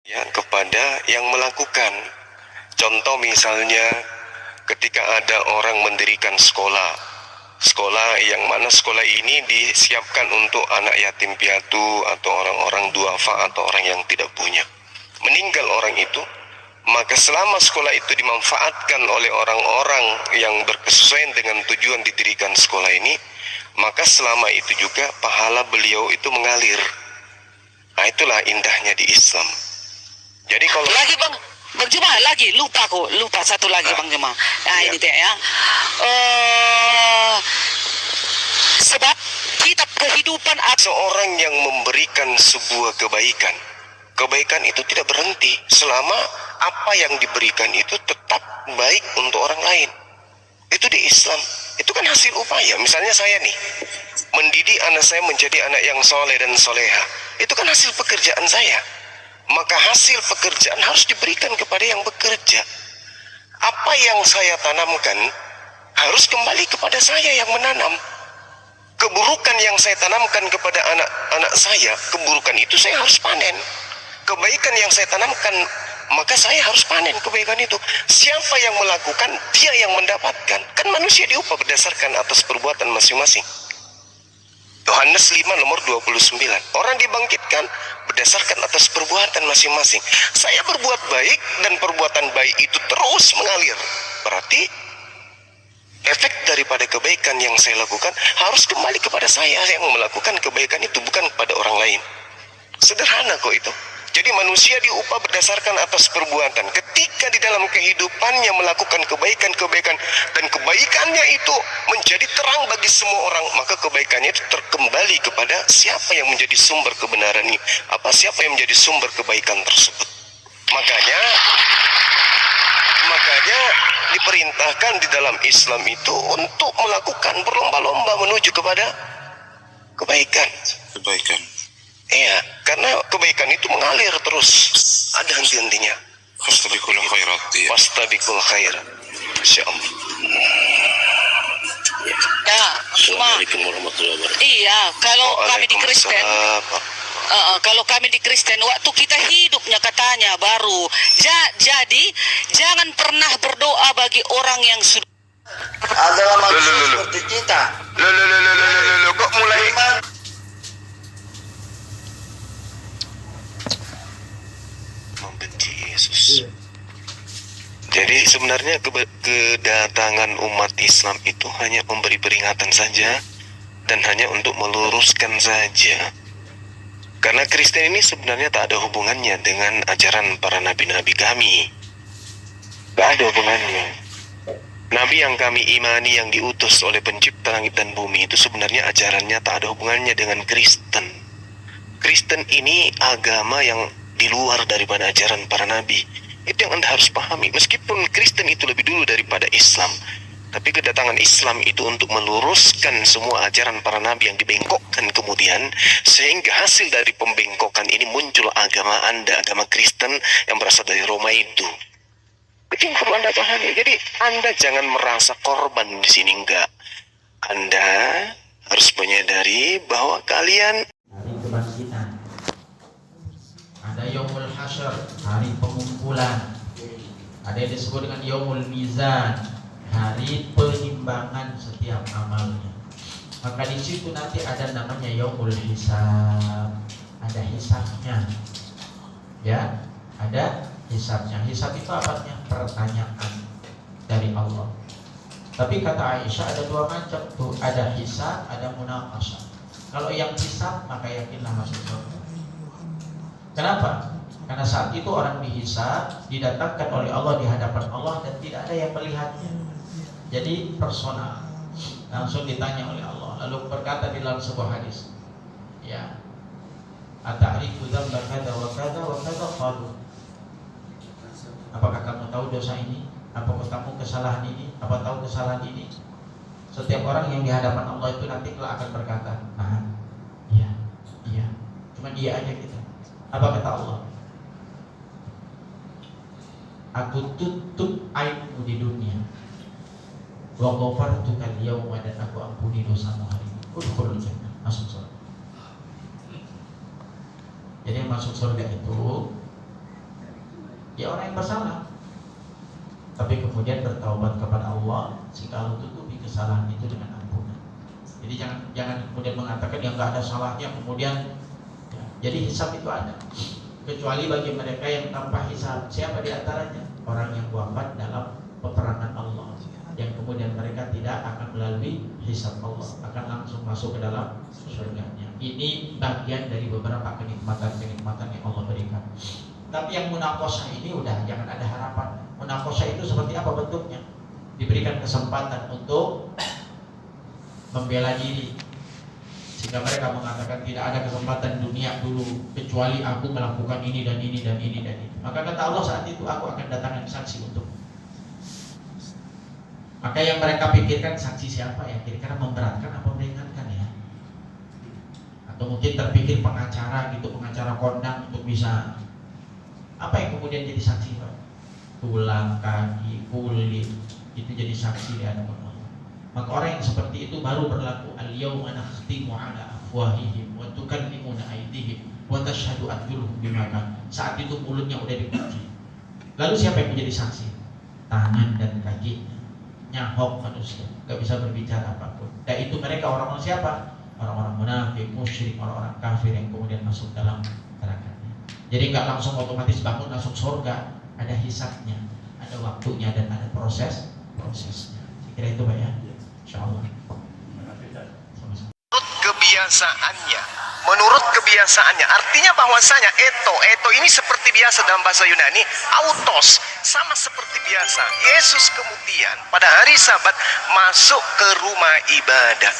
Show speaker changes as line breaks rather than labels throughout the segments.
ya kepada yang melakukan. Contoh misalnya ketika ada orang mendirikan sekolah yang mana sekolah ini disiapkan untuk anak yatim piatu atau orang-orang duafa atau orang yang tidak punya. Meninggal orang itu, maka selama sekolah itu dimanfaatkan oleh orang-orang yang berkesesuaian dengan tujuan didirikan sekolah ini, maka selama itu juga pahala beliau itu mengalir. Nah, itulah indahnya di Islam. Jadi kalau
lagi Bang Juma, lagi lupa satu lagi Bang Juma. Nah
ya.
ini dia ya. Sebab kitab kehidupan
seorang yang memberikan sebuah kebaikan itu tidak berhenti selama apa yang diberikan itu tetap baik untuk orang lain. Itu di Islam, itu kan hasil upaya. Misalnya saya nih mendidik anak saya menjadi anak yang soleh dan soleha, itu kan hasil pekerjaan saya. Maka hasil pekerjaan harus diberikan kepada yang bekerja. Apa yang saya tanamkan harus kembali kepada saya yang menanam. Keburukan yang saya tanamkan kepada anak-anak saya, keburukan itu saya harus panen. Kebaikan yang saya tanamkan, maka saya harus panen kebaikan itu. Siapa yang melakukan, dia yang mendapatkan. Kan manusia diupah berdasarkan atas perbuatan masing-masing. Yohanes 5 nomor 29. Orang dibangkitkan berdasarkan atas perbuatan masing-masing. Saya berbuat baik dan perbuatan baik itu terus mengalir. Berarti efek daripada kebaikan yang saya lakukan harus kembali kepada saya yang melakukan kebaikan itu, bukan kepada orang lain. Sederhana kok itu. Jadi manusia diupah berdasarkan atas perbuatan. Ketika di dalam kehidupannya melakukan kebaikan-kebaikan dan kebaikannya itu menjadi terang bagi semua orang, maka kebaikannya itu terkembali kepada siapa yang menjadi sumber kebenaran ini, siapa yang menjadi sumber kebaikan tersebut. Makanya diperintahkan di dalam Islam itu untuk melakukan berlomba-lomba menuju kepada kebaikan. Iya, karena kebaikan itu mengalir terus, ada henti-hentinya.
Fastabiqul khairat.
Fastabiqul khairat. Insyaallah.
Ya, cuma iya, kalau kami di Kristen, kalau kami di Kristen, waktu kita hidupnya katanya baru. Jadi jangan pernah berdoa bagi orang yang sudah
adalah manusia seperti kita.
Kok mulai membenci Yesus. Jadi sebenarnya kedatangan umat Islam itu hanya memberi peringatan saja dan hanya untuk meluruskan saja. Karena Kristen ini sebenarnya tak ada hubungannya dengan ajaran para nabi-nabi kami. Tak ada hubungannya. Nabi yang kami imani yang diutus oleh pencipta langit dan bumi itu sebenarnya ajarannya tak ada hubungannya dengan Kristen. Kristen ini agama yang di luar daripada ajaran para nabi. Itu yang Anda harus pahami. Meskipun Kristen itu lebih dulu daripada Islam, tapi kedatangan Islam itu untuk meluruskan semua ajaran para nabi yang dibengkokkan kemudian, sehingga hasil dari pembengkokan ini muncul agama Anda, agama Kristen yang berasal dari Roma itu. Itu yang perlu Anda pahami. Jadi Anda jangan merasa korban di sini, enggak. Anda harus menyadari bahwa kalian
hari kebangkitan, ada Yaumul Hasyr, hari pengumpulan, ada yang disebut dengan Yaumul Mizan, hari penimbangan setiap amalnya. Maka di situ nanti ada namanya Yaumul Hisab, ada hisabnya, ya, ada hisabnya. Hisab itu apanya? Pertanyaan dari Allah. Tapi kata Aisyah ada dua macam tuh, ada hisab, ada munaqashah. Kalau yang hisab maka yakinlah masuk surga. Kenapa? Karena saat itu orang dihisab, didatangkan oleh Allah di hadapan Allah dan tidak ada yang melihatnya. Jadi personal, langsung ditanya oleh Allah. Lalu berkata di dalam sebuah hadis, ya, ata'rifu dzamba kadza wa kadza wa kadza qalu. Apakah kamu tahu dosa ini? Apakah kamu kesalahan ini? Apa tahu kesalahan ini? Setiap orang yang di hadapan Allah itu nanti kelak akan berkata, nah, iya, cuma dia aja kita. Apa kata Allah? Aku tutup aibmu di dunia, wa ghafartuka al-yawma, dan aku ampuni dosamu hari ini. Udkhulul jannah, masuk surga. Jadi yang masuk surga itu Ya orang yang bersalah, tapi kemudian bertaubat kepada Allah sehingga Allah tutupi kesalahan itu dengan ampunan. Jadi jangan kemudian mengatakan yang nggak ada salahnya kemudian ya, jadi hisab itu ada, kecuali bagi mereka yang tanpa hisab. Siapa di antaranya? Orang yang wafat dalam peperangan Allah, yang kemudian mereka tidak akan melalui hisab Allah, akan langsung masuk ke dalam surganya. Ini bagian dari beberapa kenikmatan-kenikmatan yang Allah berikan. Tapi yang munaqashah ini udah jangan ada harapan. Munaqashah itu seperti apa bentuknya? Diberikan kesempatan untuk membela diri, sehingga mereka mengatakan tidak ada kesempatan dunia dulu kecuali aku melakukan ini dan ini dan ini dan ini. Maka kata Allah saat itu aku akan datangkan saksi untuk. Maka yang mereka pikirkan saksi siapa ya? Kira-kira memberatkan apa meringankan ya? Atau mungkin terpikir pengacara gitu, pengacara kondang untuk bisa apa yang kemudian jadi saksi Pak? Tulang, kaki, kulit itu jadi saksi di hadapan Allah. Maka orang yang seperti itu baru berlaku al-yawma nakhtimu ala afwahihim wa tukallimuna aydihim wa tashhadu arjuluhum bima kanu. Saat itu mulutnya udah dikunci. Lalu siapa yang menjadi saksi? Tangan dan kakinya. Nyahok manusia, gak bisa berbicara apapun. Dan itu mereka orang-orang siapa? Orang-orang munafik, musyrik, orang-orang kafir yang kemudian masuk dalam nerakanya. Jadi gak langsung otomatis bangun langsung surga. Ada hisabnya, ada waktunya dan ada prosesnya. Saya kira itu Pak ya. Insyaallah.
Menurut kebiasaannya, artinya bahwasanya eto ini seperti biasa dalam bahasa Yunani, autos, sama seperti biasa. Yesus kemudian pada hari Sabat masuk ke rumah ibadah.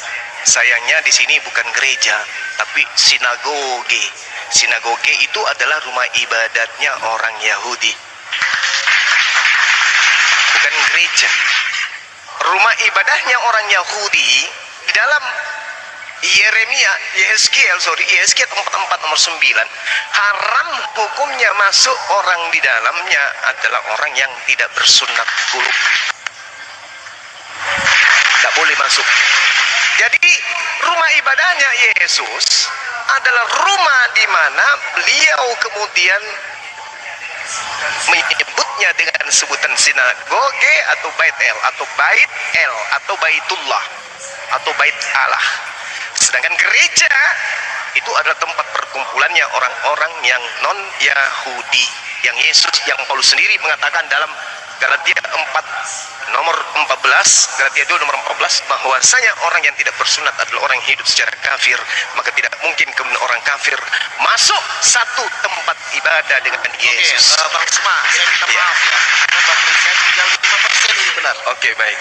Sayangnya di sini bukan gereja, tapi sinagoge. Sinagoge itu adalah rumah ibadatnya orang Yahudi, bukan gereja. Rumah ibadahnya orang Yahudi di dalam Yehezkiel 44 nomor 9, haram hukumnya masuk orang di dalamnya adalah orang yang tidak bersunat kulub. Tidak boleh masuk. Jadi rumah ibadahnya Yesus adalah rumah di mana beliau kemudian menyebutnya dengan sebutan sinagoge atau bait el atau bait el atau baitullah atau bait Allah. Sedangkan gereja itu adalah tempat perkumpulannya orang-orang yang non Yahudi, yang Paulus sendiri mengatakan dalam Galatia 2 nomor 14 bahwasanya orang yang tidak bersunat adalah orang yang hidup secara kafir, maka tidak mungkin kemudian orang kafir masuk satu tempat ibadah dengan Yesus.
Oke, Bang Suma, saya minta maaf ya, baterai saya tinggal 5% ini benar.
Oke, baik.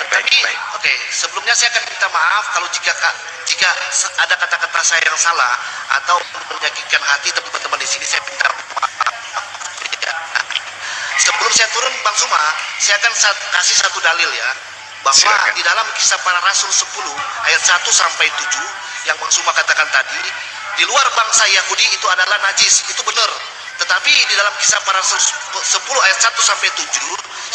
Oke, sebelumnya saya akan minta maaf kalau jika ada kata-kata saya yang salah atau menyakitkan hati teman-teman di sini, saya minta maaf. Sebelum saya turun Bang Suma, saya akan kasih satu dalil ya, bahwa silakan. Di dalam Kisah Para Rasul 10 ayat 1 sampai 7 yang Bang Suma katakan tadi, di luar bangsa Yahudi itu adalah najis, itu benar. Tetapi di dalam Kisah Para Rasul 10 ayat 1 sampai 7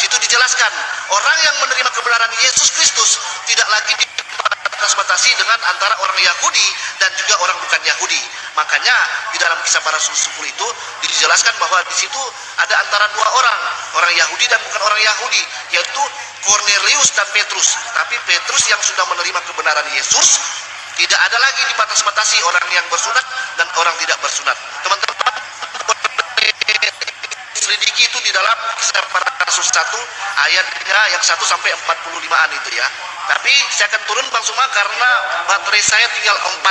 situ dijelaskan orang yang menerima kebenaran Yesus Kristus tidak lagi dibatasi dengan antara orang Yahudi dan juga orang bukan Yahudi. Makanya di dalam Kisah Para Rasul 10 itu dijelaskan bahwa di situ ada antara dua orang Yahudi dan bukan orang Yahudi, yaitu Cornelius dan Petrus. Tapi Petrus yang sudah menerima kebenaran Yesus tidak ada lagi dibatas-batasi orang yang bersunat dan orang tidak bersunat. Teman-teman selidiki itu di dalam Kisah Para Rasul 1 ayatnya yang 1 sampai 45-an itu ya. Tapi saya akan turun Bang Suma karena baterai saya tinggal 4%.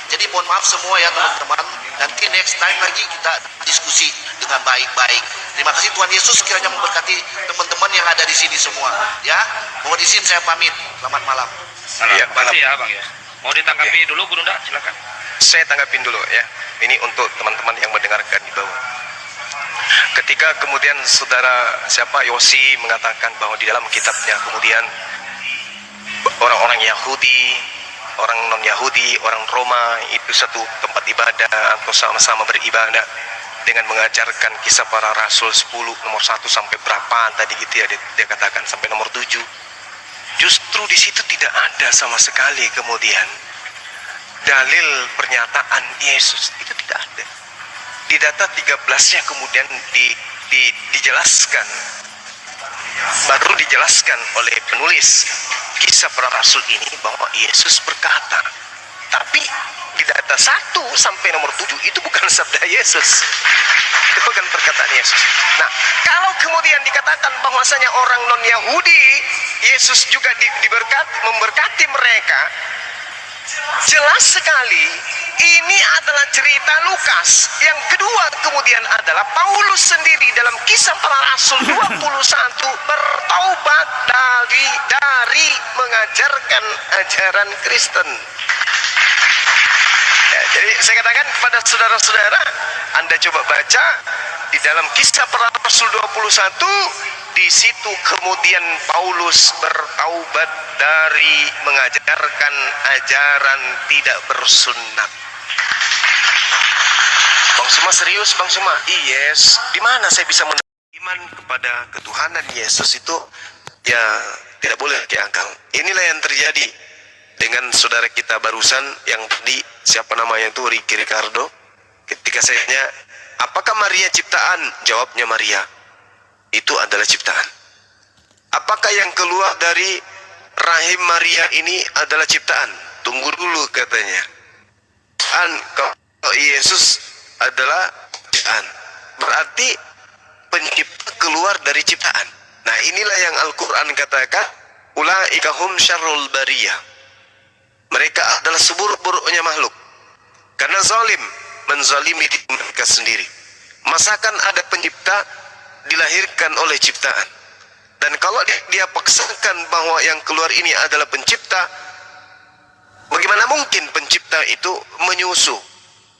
Jadi mohon maaf semua ya teman-teman. Nanti next time lagi kita diskusi dengan baik-baik. Terima kasih Tuhan Yesus kiranya memberkati teman-teman yang ada di sini semua. Ya, mohon izin saya pamit. Selamat malam.
Ya, makasih ya Bang ya. Mau ditanggapi dulu Guru Nda, silakan.
Saya tanggapin dulu ya. Ini untuk teman-teman yang mendengarkan di bawah. Ketika kemudian saudara Yosi mengatakan bahwa di dalam kitabnya kemudian orang-orang Yahudi, orang non-Yahudi, orang Roma itu satu tempat ibadah atau sama-sama beribadah dengan mengajarkan Kisah Para Rasul 10 nomor 1 sampai berapa tadi gitu ya dia katakan sampai nomor 7. Justru di situ tidak ada sama sekali kemudian dalil pernyataan Yesus, itu tidak ada. Di data 13-nya kemudian dijelaskan, baru dijelaskan oleh penulis Kisah Para Rasul ini bahwa Yesus berkata. Tapi di data 1 sampai nomor 7 itu bukan sabda Yesus. Itu bukan perkataan Yesus. Nah, kalau kemudian dikatakan bahwasanya orang non-Yahudi Yesus juga memberkati mereka, jelas sekali ini adalah cerita Lukas. Yang kedua kemudian adalah Paulus sendiri dalam Kisah Para Rasul 21 bertaubat dari mengajarkan ajaran Kristen. Ya, jadi saya katakan kepada saudara-saudara, Anda coba baca di dalam Kisah Para Rasul 21, di situ kemudian Paulus bertaubat dari mengajarkan ajaran tidak bersunnat. Bang Suma serius, Bang Suma? Yes. Di mana saya bisa iman kepada ketuhanan Yesus itu? Ya tidak boleh pakai akal. Inilah yang terjadi dengan saudara kita barusan yang tadi, siapa namanya itu, Ricky Ricardo. Ketika saya tanya, apakah Maria ciptaan? Jawabnya Maria itu adalah ciptaan. Apakah yang keluar dari rahim Maria ini adalah ciptaan? Tunggu dulu katanya. Kalau Yesus adalah ciptaan, berarti pencipta keluar dari ciptaan. Nah, inilah yang Al-Quran katakan, ulaika hum syarrul bariyah. Mereka adalah seburuk-buruknya makhluk. Karena zalim, menzalimi diri mereka sendiri. Masakan ada pencipta dilahirkan oleh ciptaan. Dan kalau dia paksakan bahwa yang keluar ini adalah pencipta, bagaimana mungkin pencipta itu menyusu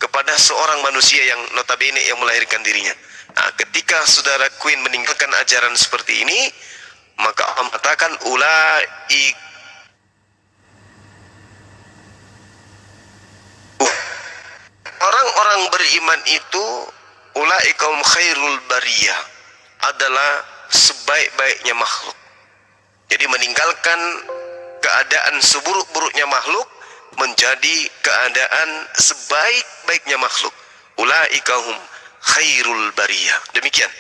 kepada seorang manusia yang notabene yang melahirkan dirinya? Nah, ketika saudara Queen meninggalkan ajaran seperti ini, maka Allah mengatakan orang-orang beriman itu ulaikum khairul bariyah, adalah sebaik-baiknya makhluk. Jadi meninggalkan keadaan seburuk-buruknya makhluk menjadi keadaan sebaik-baiknya makhluk. Ulaikahum khairul bariyah. Demikian.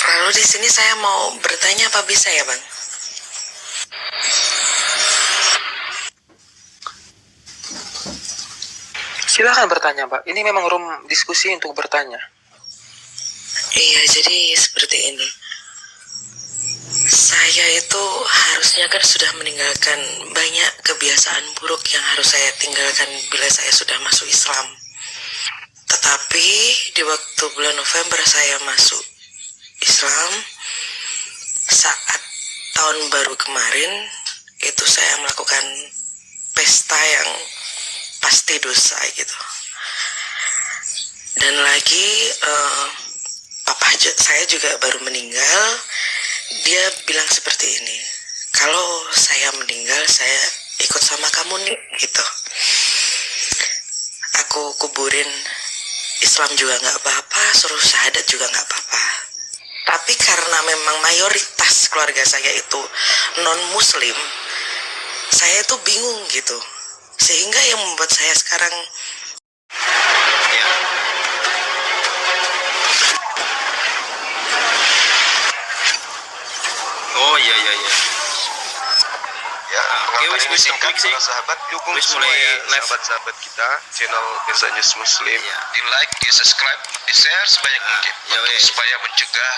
Lalu di sini saya mau bertanya, apa bisa ya, Bang?
Silakan bertanya, Pak. Ini memang room diskusi untuk bertanya.
Iya, jadi seperti ini. Saya itu harusnya kan sudah meninggalkan banyak kebiasaan buruk yang harus saya tinggalkan bila saya sudah masuk Islam. Tetapi di waktu bulan November saya masuk Islam, saat tahun baru kemarin itu saya melakukan pesta yang pasti dosa gitu. Dan lagi papa saya juga baru meninggal. Dia bilang seperti ini, kalau saya meninggal saya ikut sama kamu nih gitu. Aku kuburin Islam juga nggak apa-apa, suruh syahadat juga nggak apa-apa. Tapi karena memang mayoritas keluarga saya itu non-muslim, saya tuh bingung gitu. Sehingga yang membuat saya sekarang
Oke, singkat para sahabat, dukung semua ya sahabat-sahabat kita channel Desa News Muslim, di like, di subscribe, di share sebanyak mungkin supaya mencegah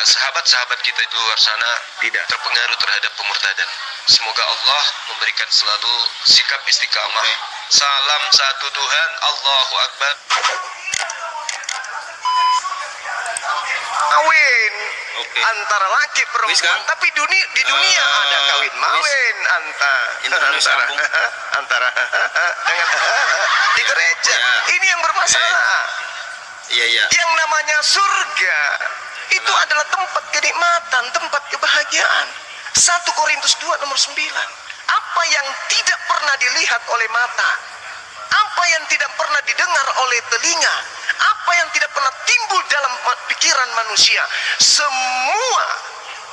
sahabat-sahabat kita di luar sana tidak terpengaruh terhadap pemurtadan. Semoga Allah memberikan selalu sikap istiqamah. Salam satu Tuhan, Allahu Akbar. Kawin antara laki perempuan, tapi di dunia ada kawin mawin antara dengan di gereja. Ini yang bermasalah. Yang namanya surga itu adalah tempat kenikmatan, tempat kebahagiaan. 1 Korintus 2 nomor 9. Apa yang tidak pernah dilihat oleh mata, apa yang tidak pernah didengar oleh telinga, apa yang tidak pernah timbul dalam pikiran manusia, semua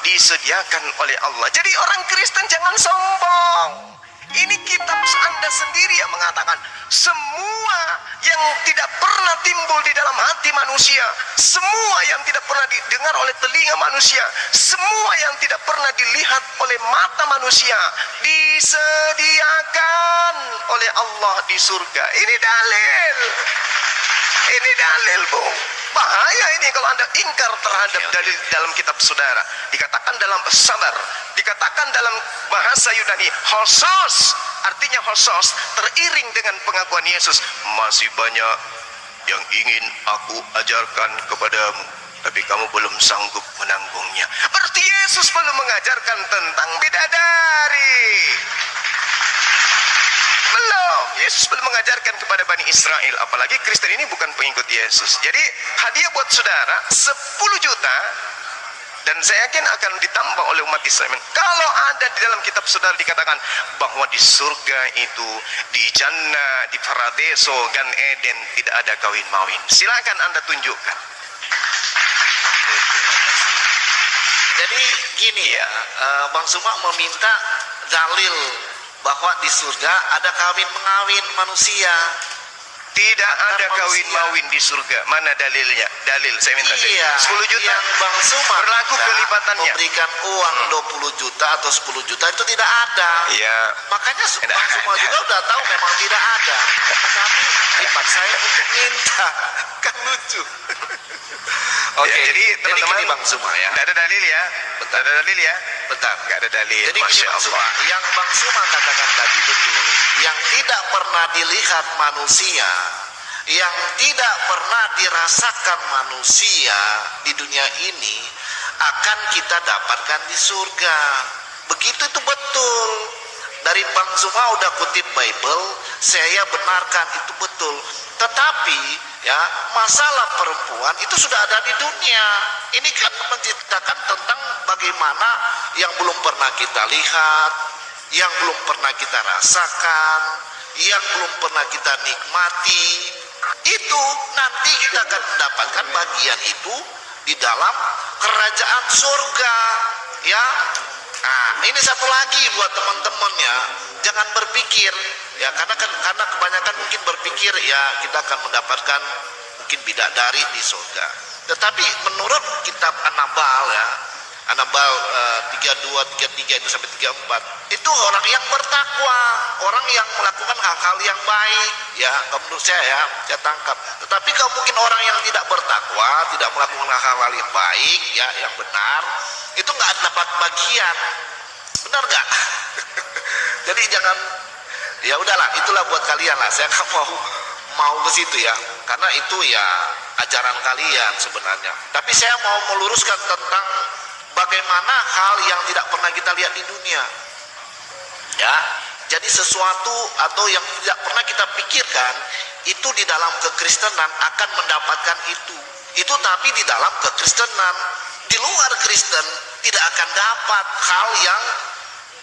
disediakan oleh Allah. Jadi orang Kristen jangan sombong. Ini kitab Anda sendiri yang dikatakan semua yang tidak pernah timbul di dalam hati manusia, semua yang tidak pernah didengar oleh telinga manusia, semua yang tidak pernah dilihat oleh mata manusia, disediakan oleh Allah di surga. Ini dalil. Ini dalil, Bung. Bahaya ini kalau Anda ingkar terhadap dalil dalam kitab saudara. Dikatakan dalam sabar, dikatakan dalam bahasa Yunani hosos, artinya hosos teriring dengan pengakuan Yesus. Masih banyak yang ingin aku ajarkan kepadamu, tapi kamu belum sanggup menanggungnya. Berarti Yesus belum mengajarkan tentang bidadari. Belum. Yesus belum mengajarkan kepada Bani Israel. Apalagi Kristen ini bukan pengikut Yesus. Jadi hadiah buat saudara 10 juta. Dan saya yakin akan ditambah oleh umat Islam. Kalau ada di dalam kitab saudara dikatakan bahwa di surga itu, di jannah, di paradiso, Gan Eden, tidak ada kawin mawin. Silakan Anda tunjukkan.
Jadi gini ya, Bang Suma meminta dalil bahwa di surga ada kawin mengawin manusia.
Tidak ada kawin mawin di surga. Mana dalilnya? Dalil, saya minta dalil.
Iya,
10 juta
yang Bang Suma
berlaku kelipatannya.
Memberikan uang 20 juta atau 10 juta itu tidak ada.
Iya.
Makanya Bang Suma juga udah tahu memang tidak ada. Tetapi dipaksa saya untuk minta. Kan lucu.
Oke, jadi teman-teman
gini, Bang Suma ya.
Tidak ada dalil ya.
Bentar.
Tidak ada dalil ya.
Bentar.
Tidak ada dalil.
Jadi gini
Masya
Bang Suma,
Allah.
yang Bang Suma katakan tadi betul. Yang tidak pernah dilihat manusia, yang tidak pernah dirasakan manusia di dunia ini, akan kita dapatkan di surga. Begitu itu betul. Dari Bang Suma udah kutip Bible, saya benarkan itu betul. Tetapi ya, masalah perempuan itu sudah ada di dunia. Ini kan menceritakan tentang bagaimana yang belum pernah kita lihat, yang belum pernah kita rasakan, yang belum pernah kita nikmati. Itu nanti kita akan mendapatkan bagian itu di dalam kerajaan surga, ya. Nah, ini satu lagi buat teman-teman ya, jangan berpikir ya, karena kebanyakan mungkin berpikir ya kita akan mendapatkan mungkin bidadari di surga. Tetapi menurut kitab An-Nabal ya, An-Nabal 32, 33 itu sampai 34, itu orang yang bertakwa, orang yang melakukan hal-hal yang baik ya, menurut saya tangkap. Tetapi kalau mungkin orang yang tidak bertakwa, tidak melakukan hal-hal yang baik ya, yang benar, itu nggak dapat bagian, benar nggak? Jadi jangan, ya udahlah, itulah buat kalian lah. Saya nggak mau ke situ ya, karena itu ya ajaran kalian sebenarnya. Tapi saya mau meluruskan tentang bagaimana hal yang tidak pernah kita lihat di dunia. Ya, jadi sesuatu atau yang tidak pernah kita pikirkan itu di dalam kekristenan akan mendapatkan itu. Itu tapi di dalam kekristenan. Di luar Kristen tidak akan dapat hal yang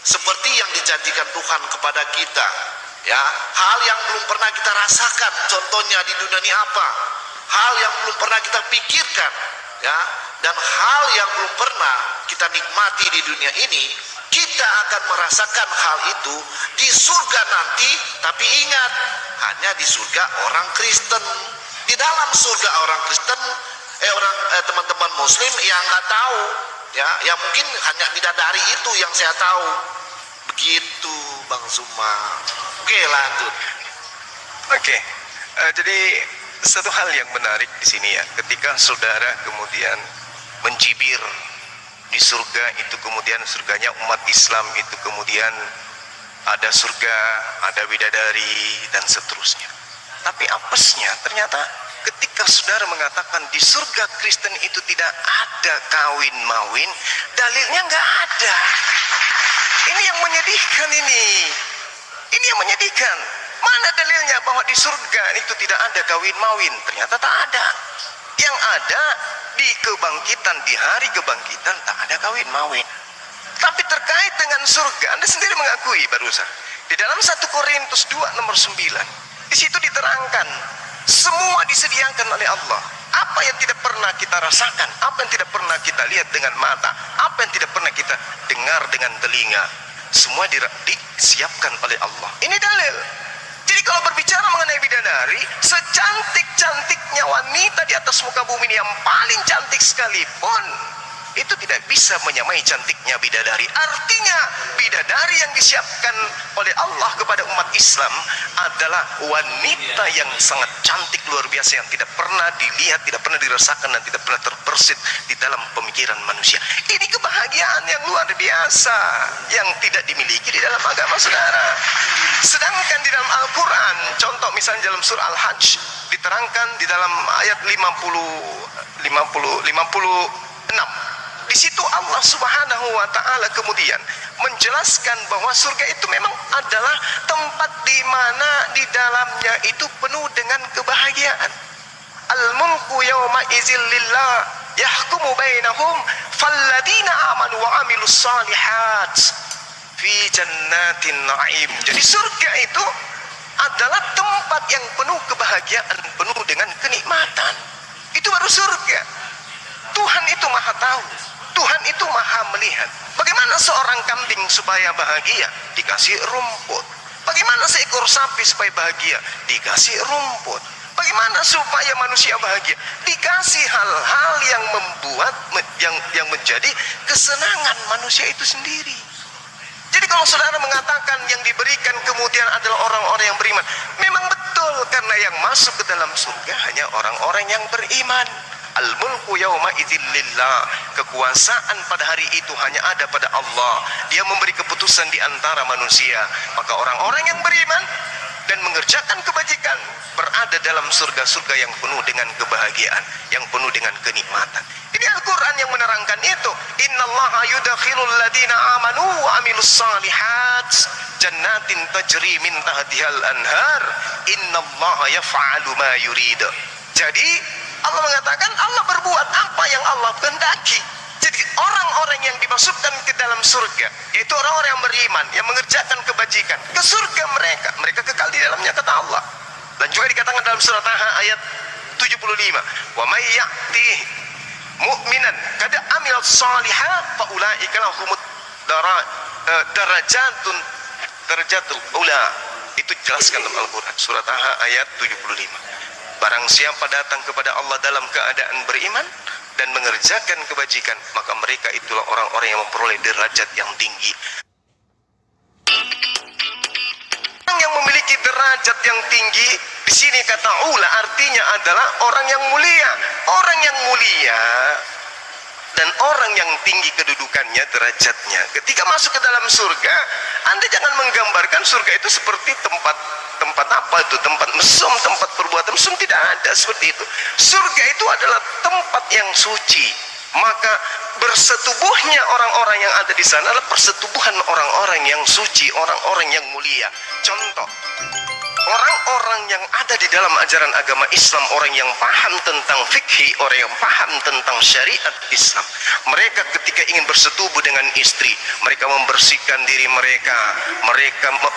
seperti yang dijanjikan Tuhan kepada kita. Ya, hal yang belum pernah kita rasakan, contohnya di dunia ini apa? Hal yang belum pernah kita pikirkan, ya, dan hal yang belum pernah kita nikmati di dunia ini, kita akan merasakan hal itu di surga nanti. Tapi ingat, hanya di surga orang Kristen. Di dalam surga orang Kristen, teman-teman Muslim yang nggak tahu, ya mungkin hanya bidadari itu yang saya tahu. Begitu, Bang Suma. Oke, lanjut.
Oke. Jadi satu hal yang menarik di sini ya, ketika saudara kemudian mencibir di surga itu, kemudian surganya umat Islam itu kemudian ada surga, ada bidadari dan seterusnya. Tapi apesnya ternyata ketika saudara mengatakan di surga Kristen itu tidak ada kawin mawin, dalilnya nggak ada. Ini yang menyedihkan ini. Ini yang menyedihkan. Mana dalilnya bahwa di surga itu tidak ada kawin mawin? Ternyata tak ada. Yang ada di kebangkitan, di hari kebangkitan tak ada kawin mawin. Tapi terkait dengan surga, Anda sendiri mengakui barusan. Di dalam 1 Korintus 2 nomor 9, di situ diterangkan semua disediakan oleh Allah. Apa yang tidak pernah kita rasakan, apa yang tidak pernah kita lihat dengan mata, apa yang tidak pernah kita dengar dengan telinga, semua disiapkan oleh Allah. Ini dalil. Jadi kalau kalau berbicara mengenai bidadari, secantik-cantiknya wanita di atas muka bumi ini, yang paling cantik sekalipun, itu tidak bisa menyamai cantiknya bidadari. Artinya bidadari yang disiapkan oleh Allah kepada umat Islam adalah wanita yang sangat cantik luar biasa, yang tidak pernah dilihat, tidak pernah dirasakan, dan tidak pernah terbersit di dalam pemikiran manusia. Ini kebahagiaan yang luar biasa yang tidak dimiliki di dalam agama saudara. Sedangkan di dalam Al-Quran, contoh misalnya dalam surah Al-Hajj, diterangkan di dalam ayat 56. Di situ Allah Subhanahu wa taala kemudian menjelaskan bahwa surga itu memang adalah tempat di mana di dalamnya itu penuh dengan kebahagiaan. Al-mulku yawma idzil lillah yahkumu bainahum falladina amanu wa amilus salihat fi jannatin na'im. Jadi surga itu adalah tempat yang penuh kebahagiaan, penuh dengan kenikmatan. Itu baru surga. Tuhan itu maha tahu, Tuhan itu maha melihat. Bagaimana seorang kambing supaya bahagia? Dikasih rumput. Bagaimana seekor sapi supaya bahagia? Dikasih rumput. Bagaimana supaya manusia bahagia? Dikasih hal-hal yang membuat yang menjadi kesenangan manusia itu sendiri. Jadi kalau saudara mengatakan yang diberikan kemudian adalah orang-orang yang beriman, memang betul, karena yang masuk ke dalam surga hanya orang-orang yang beriman. Al-mulku yawma idzin lillah. Kekuasaan pada hari itu hanya ada pada Allah. Dia memberi keputusan di antara manusia. Maka orang-orang yang beriman dan mengerjakan kebajikan berada dalam surga-surga yang penuh dengan kebahagiaan, yang penuh dengan kenikmatan. Ini Al-Quran yang menerangkan itu. Innallaha yudakhilul ladina amanu wa amilus salihat jannatin tajri min tahtihal anhar innallaha yaf'alu ma yurid. Jadi Allah mengatakan Allah berbuat apa yang Allah kehendaki. Jadi orang-orang yang dimasukkan ke dalam surga, yaitu orang-orang yang beriman, yang mengerjakan kebajikan, ke surga mereka kekal di dalamnya, kata Allah. Dan juga dikatakan dalam surah Taha ayat 75, wa may ya'ti mu'minan qad amil shalihat fa ulaika lahumud darajatul ula. Itu jelaskan dalam Al-Quran surah Taha ayat 75. Barang siapa datang kepada Allah dalam keadaan beriman dan mengerjakan kebajikan, maka mereka itulah orang-orang yang memperoleh derajat yang tinggi. Orang yang memiliki derajat yang tinggi, di sini kata ula artinya adalah orang yang mulia. Orang yang mulia dan orang yang tinggi kedudukannya, derajatnya, ketika masuk ke dalam surga, Anda jangan menggambarkan surga itu seperti tempat apa itu, tempat mesum, tempat perbuatan mesum. Tidak ada seperti itu. Surga itu adalah tempat yang suci. Maka bersetubuhnya orang-orang yang ada di sana adalah persetubuhan orang-orang yang suci, orang-orang yang mulia. Contoh, orang-orang yang ada di dalam ajaran agama Islam, orang yang paham tentang fikih, orang yang paham tentang syariat Islam, mereka ketika ingin bersetubuh dengan istri, mereka membersihkan diri mereka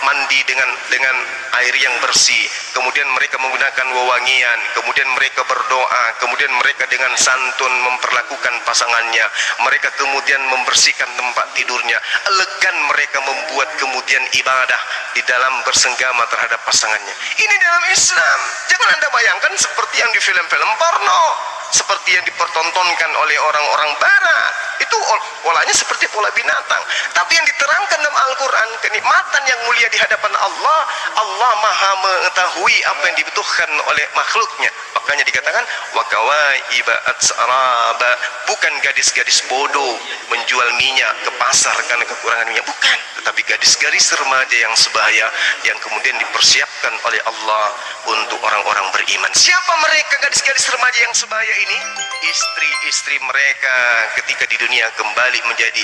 mandi dengan air yang bersih, kemudian mereka menggunakan wewangian, kemudian mereka berdoa, kemudian mereka dengan santun memperlakukan pasangannya, mereka kemudian membersihkan tempat tidurnya, elegan mereka membuat kemudian ibadah di dalam bersenggama terhadap pasangannya. Ini dalam Islam. Jangan Anda bayangkan seperti yang di film-film porno, seperti yang dipertontonkan oleh orang-orang barat. Itu polanya seperti pola binatang. Tapi yang diterangkan dalam Al-Quran, kenikmatan yang mulia di hadapan Allah, Allah maha mengetahui apa yang dibutuhkan oleh makhluknya. Makanya dikatakan wa kawaiba atsaraba, bukan gadis-gadis bodoh menjual minyak ke pasar karena kekurangan minyak, bukan, tetapi gadis-gadis remaja yang sebaya yang kemudian dipersiapkan oleh Allah untuk orang-orang beriman. Siapa mereka gadis-gadis remaja yang sebaya ini? Istri-istri mereka ketika di dunia kembali menjadi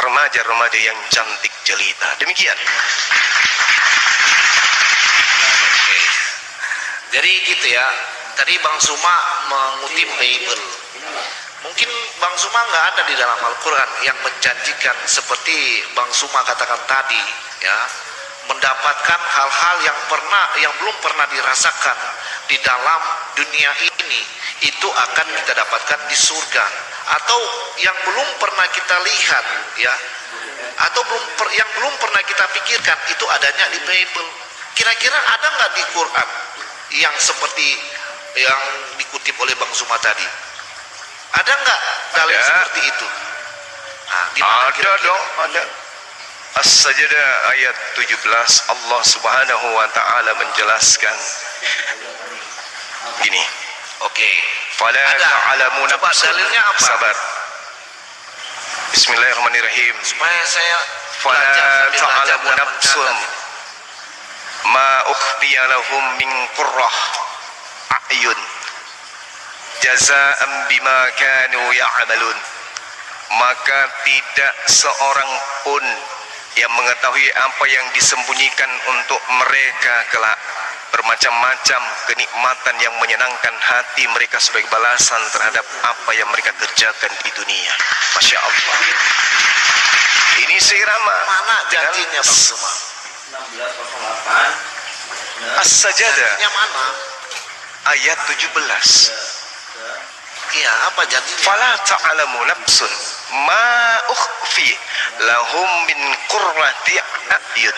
remaja-remaja yang cantik jelita. Demikian.
Jadi gitu ya. Tadi Bang Suma mengutip Bible. Mungkin Bang Suma nggak ada di dalam Al-Quran yang menjanjikan seperti Bang Suma katakan tadi, ya, mendapatkan hal-hal yang belum pernah dirasakan di dalam dunia ini, itu akan kita dapatkan di surga, atau yang belum pernah kita lihat, ya, atau yang belum pernah kita pikirkan, itu adanya di Bible.
Kira-kira ada nggak di Quran yang seperti yang dikutip oleh Bang Zuma tadi? Ada nggak dalil
Ada.
seperti itu? Nah, di mana
Ada
kira-kira?
dong, ada. As-Sajdah ayat 17 Allah Subhanahu wa taala menjelaskan gini.
Oke.
Fala
Ada.
ta'lamu
Coba
nafsun.
dalilnya apa?
Sabar. Bismillahirrahmanirrahim.
Supaya saya
Fala
belajar sambil belajar
ta'lamu
dan
nafsun
mencatat.
ma ukhfiya lahum min qurrah a'yun jazaa'an bima kanu ya'malun. Maka tidak seorang pun yang mengetahui apa yang disembunyikan untuk mereka kelak, bermacam-macam kenikmatan yang menyenangkan hati mereka sebagai balasan terhadap apa yang mereka kerjakan di dunia. Masya Allah, ini seirama
Mana
dengan
janjinya Bang Zuma?
As-Sajdah
Janjinya mana?
ayat 17.
Iya, apa janjinya?
Fala ta'lamu nafsun ma ukhfi lahum min qurrati a'yun.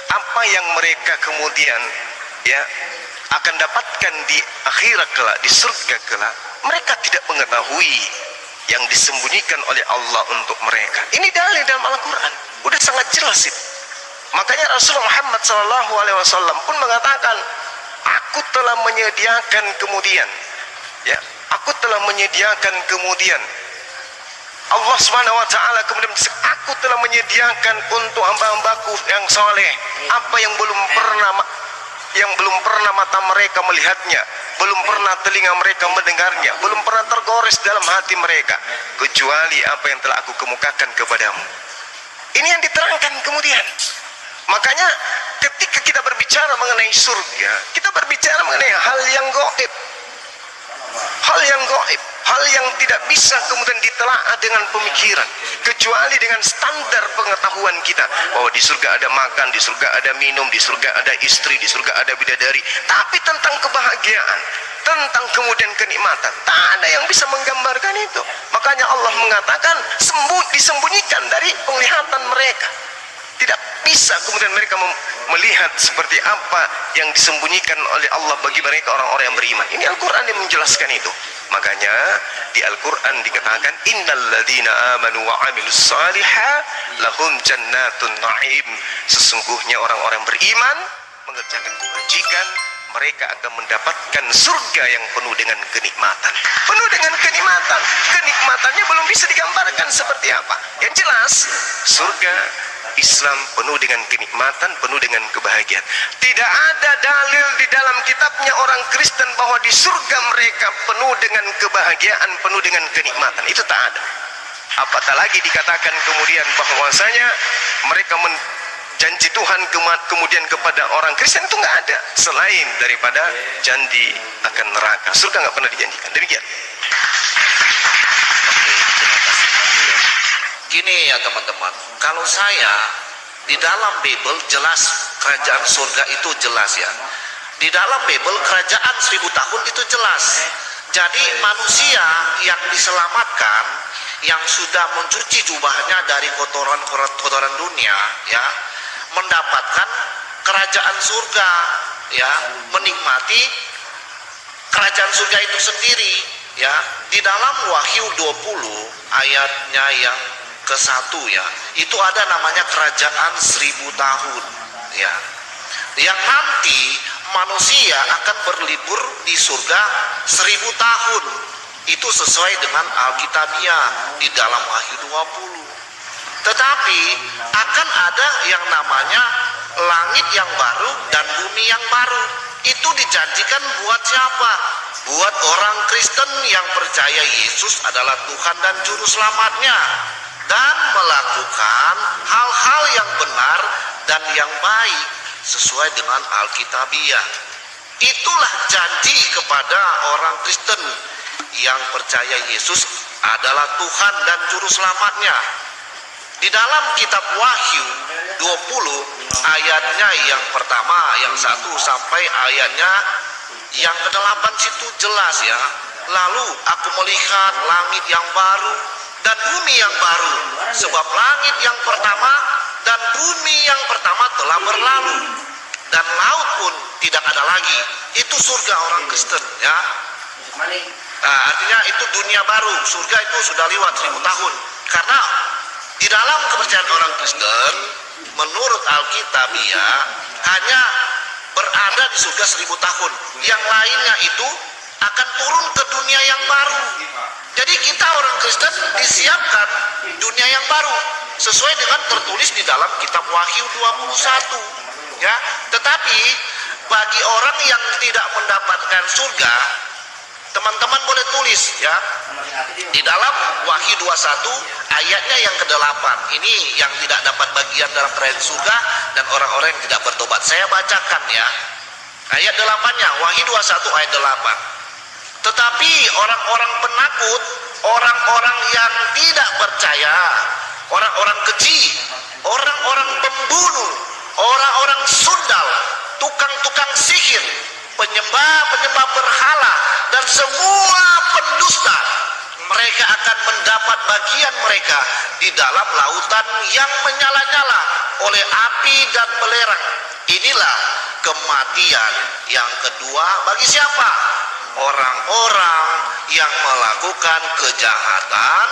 Apa yang mereka kemudian ya akan dapatkan di akhirat kelak, di surga kelak, mereka tidak mengetahui yang disembunyikan oleh Allah untuk mereka. Ini dalil dalam Al-Quran, udah sangat jelas itu. Makanya Rasulullah Muhammad SAW pun mengatakan, aku telah menyediakan kemudian, ya, aku telah menyediakan kemudian. Allah Subhanahu wa taala kemudian aku telah menyediakan untuk hamba-hambaku yang soleh apa yang belum pernah mata mereka melihatnya, belum pernah telinga mereka mendengarnya, belum pernah tergores dalam hati mereka, kecuali apa yang telah aku kemukakan kepadamu. Ini yang diterangkan kemudian. Makanya ketika kita berbicara mengenai surga, kita berbicara mengenai hal yang gaib, hal yang gaib, hal yang tidak bisa kemudian ditelaah dengan pemikiran, kecuali dengan standar pengetahuan kita bahwa di surga ada makan, di surga ada minum, di surga ada istri, di surga ada bidadari. Tapi tentang kebahagiaan, tentang kemudian kenikmatan, tak ada yang bisa menggambarkan itu. Makanya Allah mengatakan disembunyikan dari penglihatan mereka. Tidak bisa kemudian mereka melihat seperti apa yang disembunyikan oleh Allah bagi mereka orang-orang yang beriman. Ini Al-Quran yang menjelaskan itu. Makanya di Al-Quran dikatakan innal ladzina amanu wa amilus salihah lahum jannatun na'im. Sesungguhnya orang-orang beriman mengerjakan kebajikan, mereka akan mendapatkan surga yang penuh dengan kenikmatan. Penuh dengan kenikmatan. Kenikmatannya belum bisa digambarkan seperti apa. Yang jelas surga Islam penuh dengan kenikmatan, penuh dengan kebahagiaan. Tidak ada dalil di dalam kitabnya orang Kristen bahwa di surga mereka penuh dengan kebahagiaan, penuh dengan kenikmatan. Itu tak ada. Apatah lagi dikatakan kemudian bahwasanya mereka janji Tuhan kemudian kepada orang Kristen, itu nggak ada selain daripada janji akan neraka. Surga nggak pernah dijanjikan. Demikian.
Gini ya teman-teman, kalau saya di dalam Bible jelas kerajaan surga itu jelas ya. Di dalam Bible kerajaan 1000 tahun itu jelas. Jadi manusia yang diselamatkan, yang sudah mencuci jubahnya dari kotoran dunia, ya, mendapatkan kerajaan surga, ya, menikmati kerajaan surga itu sendiri, ya. Di dalam Wahyu 20 ayatnya yang ke-1 ya, itu ada namanya kerajaan 1000 tahun ya, yang nanti manusia akan berlibur di surga 1000 tahun. Itu sesuai dengan Alkitabiah di dalam Wahyu 20. Tetapi akan ada yang namanya langit yang baru dan bumi yang baru. Itu dijanjikan buat siapa? Buat orang Kristen yang percaya Yesus adalah Tuhan dan Juru Selamatnya, dan melakukan hal-hal yang benar dan yang baik sesuai dengan Alkitabiah. Itulah janji kepada orang Kristen yang percaya Yesus adalah Tuhan dan Juru Selamatnya. Di dalam kitab Wahyu 20 ayatnya yang pertama, yang 1 sampai ayatnya yang ke-8 situ jelas ya. Lalu aku melihat langit yang baru dan bumi yang baru, sebab langit yang pertama dan bumi yang pertama telah berlalu dan laut pun tidak ada lagi. Itu surga orang Kristen, ya. Nah, artinya itu dunia baru. Surga itu sudah lewat 1000 tahun. Karena di dalam kepercayaan orang Kristen, menurut Alkitab ya, hanya berada di surga 1000 tahun. Yang lainnya itu akan turun ke dunia yang baru. Jadi kita orang Kristen disiapkan dunia yang baru sesuai dengan tertulis di dalam kitab Wahyu 21, ya. Tetapi bagi orang yang tidak mendapatkan surga, teman-teman boleh tulis ya di dalam Wahyu 21 ayatnya yang ke-8. Ini yang tidak dapat bagian dalam kerajaan surga dan orang-orang yang tidak bertobat. Saya bacakan ya. Ayat 8-nya, Wahyu 21 ayat 8. Tetapi orang-orang penakut, orang-orang yang tidak percaya, orang-orang keji, orang-orang pembunuh, orang-orang sundal, tukang-tukang sihir, penyembah-penyembah berhala, dan semua pendusta, mereka akan mendapat bagian mereka di dalam lautan yang menyala-nyala oleh api dan belerang. Inilah kematian yang kedua bagi siapa? Orang-orang yang melakukan kejahatan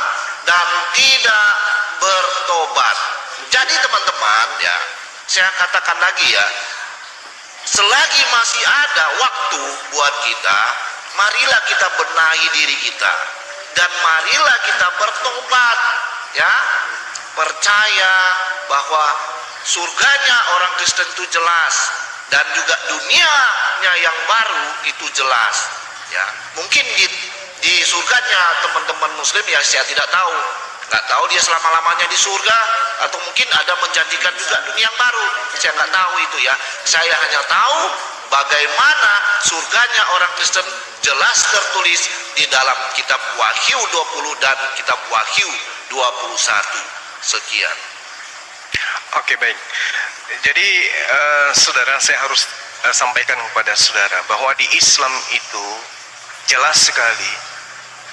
dan tidak bertobat. Jadi teman-teman ya, saya katakan lagi ya, selagi masih ada waktu buat kita, marilah kita benahi diri kita dan marilah kita bertobat ya. Percaya bahwa surganya orang Kristen itu jelas dan juga dunianya yang baru itu jelas ya. Mungkin di surganya teman-teman muslim ya saya tidak tahu, nggak tahu dia selama-lamanya di surga atau mungkin ada menjanjikan juga dunia yang baru, saya nggak tahu itu ya. Saya hanya tahu bagaimana surganya orang Kristen jelas tertulis di dalam kitab Wahyu 20 dan kitab Wahyu 21. Sekian.
Oke, baik. Jadi saudara, saya harus sampaikan kepada saudara bahwa di Islam itu jelas sekali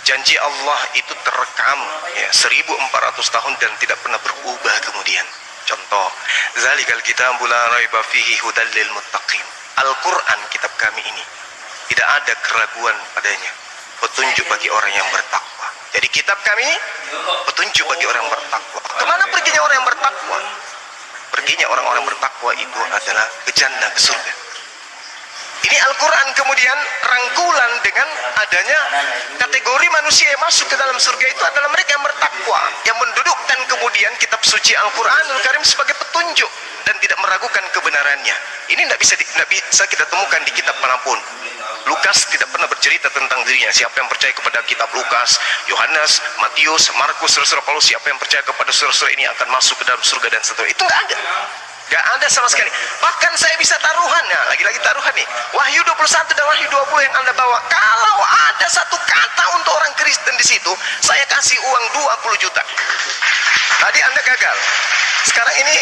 janji Allah itu terekam ya 1400 tahun dan tidak pernah berubah kemudian. Contoh, zalikal kitabul la raiba fihi hudal lil muttaqin. Al-Qur'an kitab kami ini tidak ada keraguan padanya, petunjuk bagi orang yang bertakwa. Jadi kitab kami petunjuk bagi orang yang bertakwa. Kemana perginya orang yang bertakwa? Perginya orang-orang bertakwa itu adalah ke jannah, ke surga. Ini Al-Quran kemudian rangkulan dengan adanya kategori manusia yang masuk ke dalam surga itu adalah mereka yang bertakwa, yang mendudukkan kemudian kitab suci Al-Quranul Karim sebagai petunjuk dan tidak meragukan kebenarannya. Ini tidak bisa kita temukan di kitab manapun. Lukas tidak pernah bercerita tentang dirinya. Siapa yang percaya kepada kitab Lukas, Yohanes, Matius, Markus, Saudara Paulus, siapa yang percaya kepada saudara-saudara ini akan masuk ke dalam surga dan seterusnya. Itu nggak ada. Gak ada sama sekali. Bahkan saya bisa taruhan, nah, lagi-lagi taruhan nih. Wahyu 21 dan Wahyu 20 yang Anda bawa. Kalau ada satu kata untuk orang Kristen di situ, saya kasih uang 20 juta. Tadi Anda gagal. Sekarang ini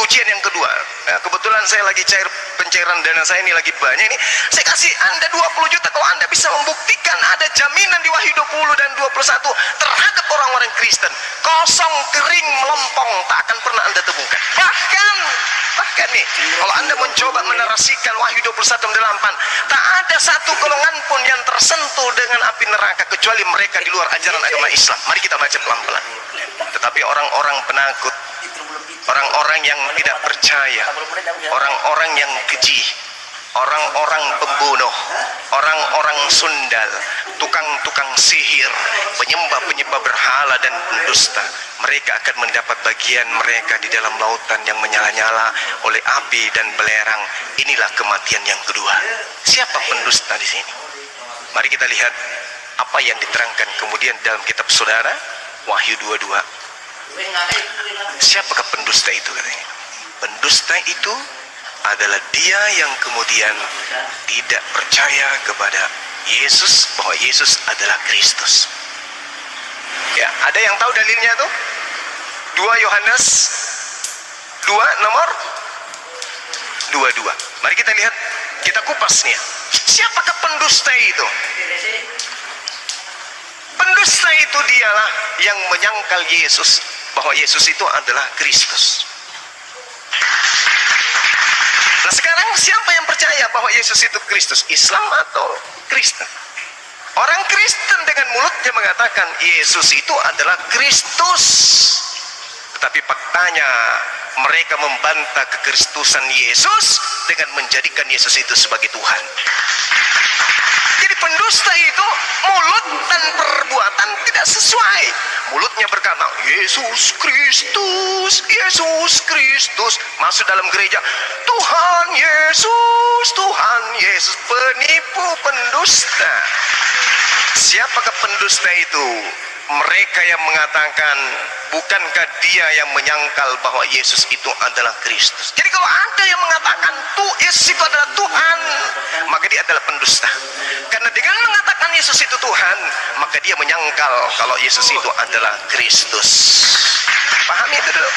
ujian yang kedua. Nah, kebetulan saya lagi cair pencairan dana saya ini lagi banyak ini. Saya kasih Anda 20 juta kalau Anda bisa membuktikan ada jaminan di Wahyu 20 dan 21 terhadap orang-orang Kristen. Kosong, kering, melempong, tak akan pernah Anda temukan. Bahkan nih, kalau Anda mencoba menarasikan Wahyu 21:8, tak ada satu golongan pun yang tersentuh dengan api neraka kecuali mereka di luar ajaran agama Islam. Mari kita baca pelan-pelan. Tetapi orang-orang penakut, orang-orang yang tidak percaya, orang-orang yang keji, orang-orang pembunuh, orang-orang sundal, tukang-tukang sihir, penyembah-penyembah berhala dan pendusta, mereka akan mendapat bagian mereka di dalam lautan yang menyala-nyala oleh api dan belerang. Inilah kematian yang kedua. Siapa pendusta di sini? Mari kita lihat apa yang diterangkan kemudian dalam kitab saudara Wahyu 22. Siapakah pendusta itu katanya? Pendusta itu adalah dia yang kemudian tidak percaya kepada Yesus, bahwa Yesus adalah Kristus. Ya, ada yang tahu dalilnya tuh? 2 Yohanes 2 nomor 22. Mari kita lihat, kita kupas nih. Siapakah pendusta itu? Pendusta itu dialah yang menyangkal Yesus, bahwa Yesus itu adalah Kristus. Nah sekarang siapa yang percaya bahwa Yesus itu Kristus? Islam atau Kristen? Orang Kristen dengan mulutnya mengatakan Yesus itu adalah Kristus. Tetapi faktanya mereka membantah kekristusan Yesus dengan menjadikan Yesus itu sebagai Tuhan. Jadi pendusta itu mulut dan perbuatan tidak sesuai. Mulutnya berkata Yesus Kristus, Yesus Kristus. Masuk dalam gereja, Tuhan Yesus, penipu, pendusta. Siapakah pendusta itu? Mereka yang mengatakan, bukankah dia yang menyangkal bahwa Yesus itu adalah Kristus. Jadi kalau ada yang mengatakan Yesus itu adalah Tuhan, maka dia adalah pendusta. Karena dengan mengatakan Yesus itu Tuhan, maka dia menyangkal kalau Yesus itu adalah Kristus. Pahami itu dulu.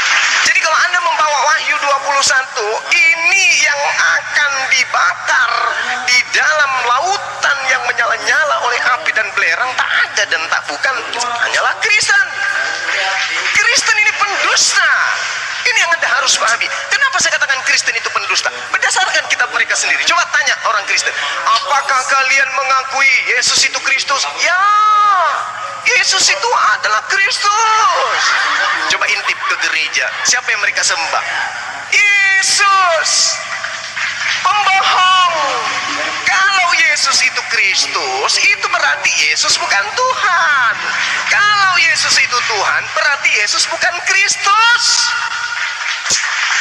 Jadi kalau Anda membawa Wahyu 21, ini yang akan dibakar di dalam lautan yang menyala-nyala oleh api dan belerang, tak ada dan tak bukan, hanyalah Kristen. Kristen ini pendusta. Ini yang Anda harus pahami. Kenapa saya katakan Kristen itu pendusta? Berdasarkan kitab mereka sendiri. Coba tanya orang Kristen, apakah kalian mengakui Yesus itu Kristus? Ya, Yesus itu adalah Kristus. Coba intip ke gereja, siapa yang mereka sembah? Yesus, pembohong. Kalau Yesus itu Kristus, itu berarti Yesus bukan Tuhan. Kalau Yesus itu Tuhan, berarti Yesus bukan Kristus.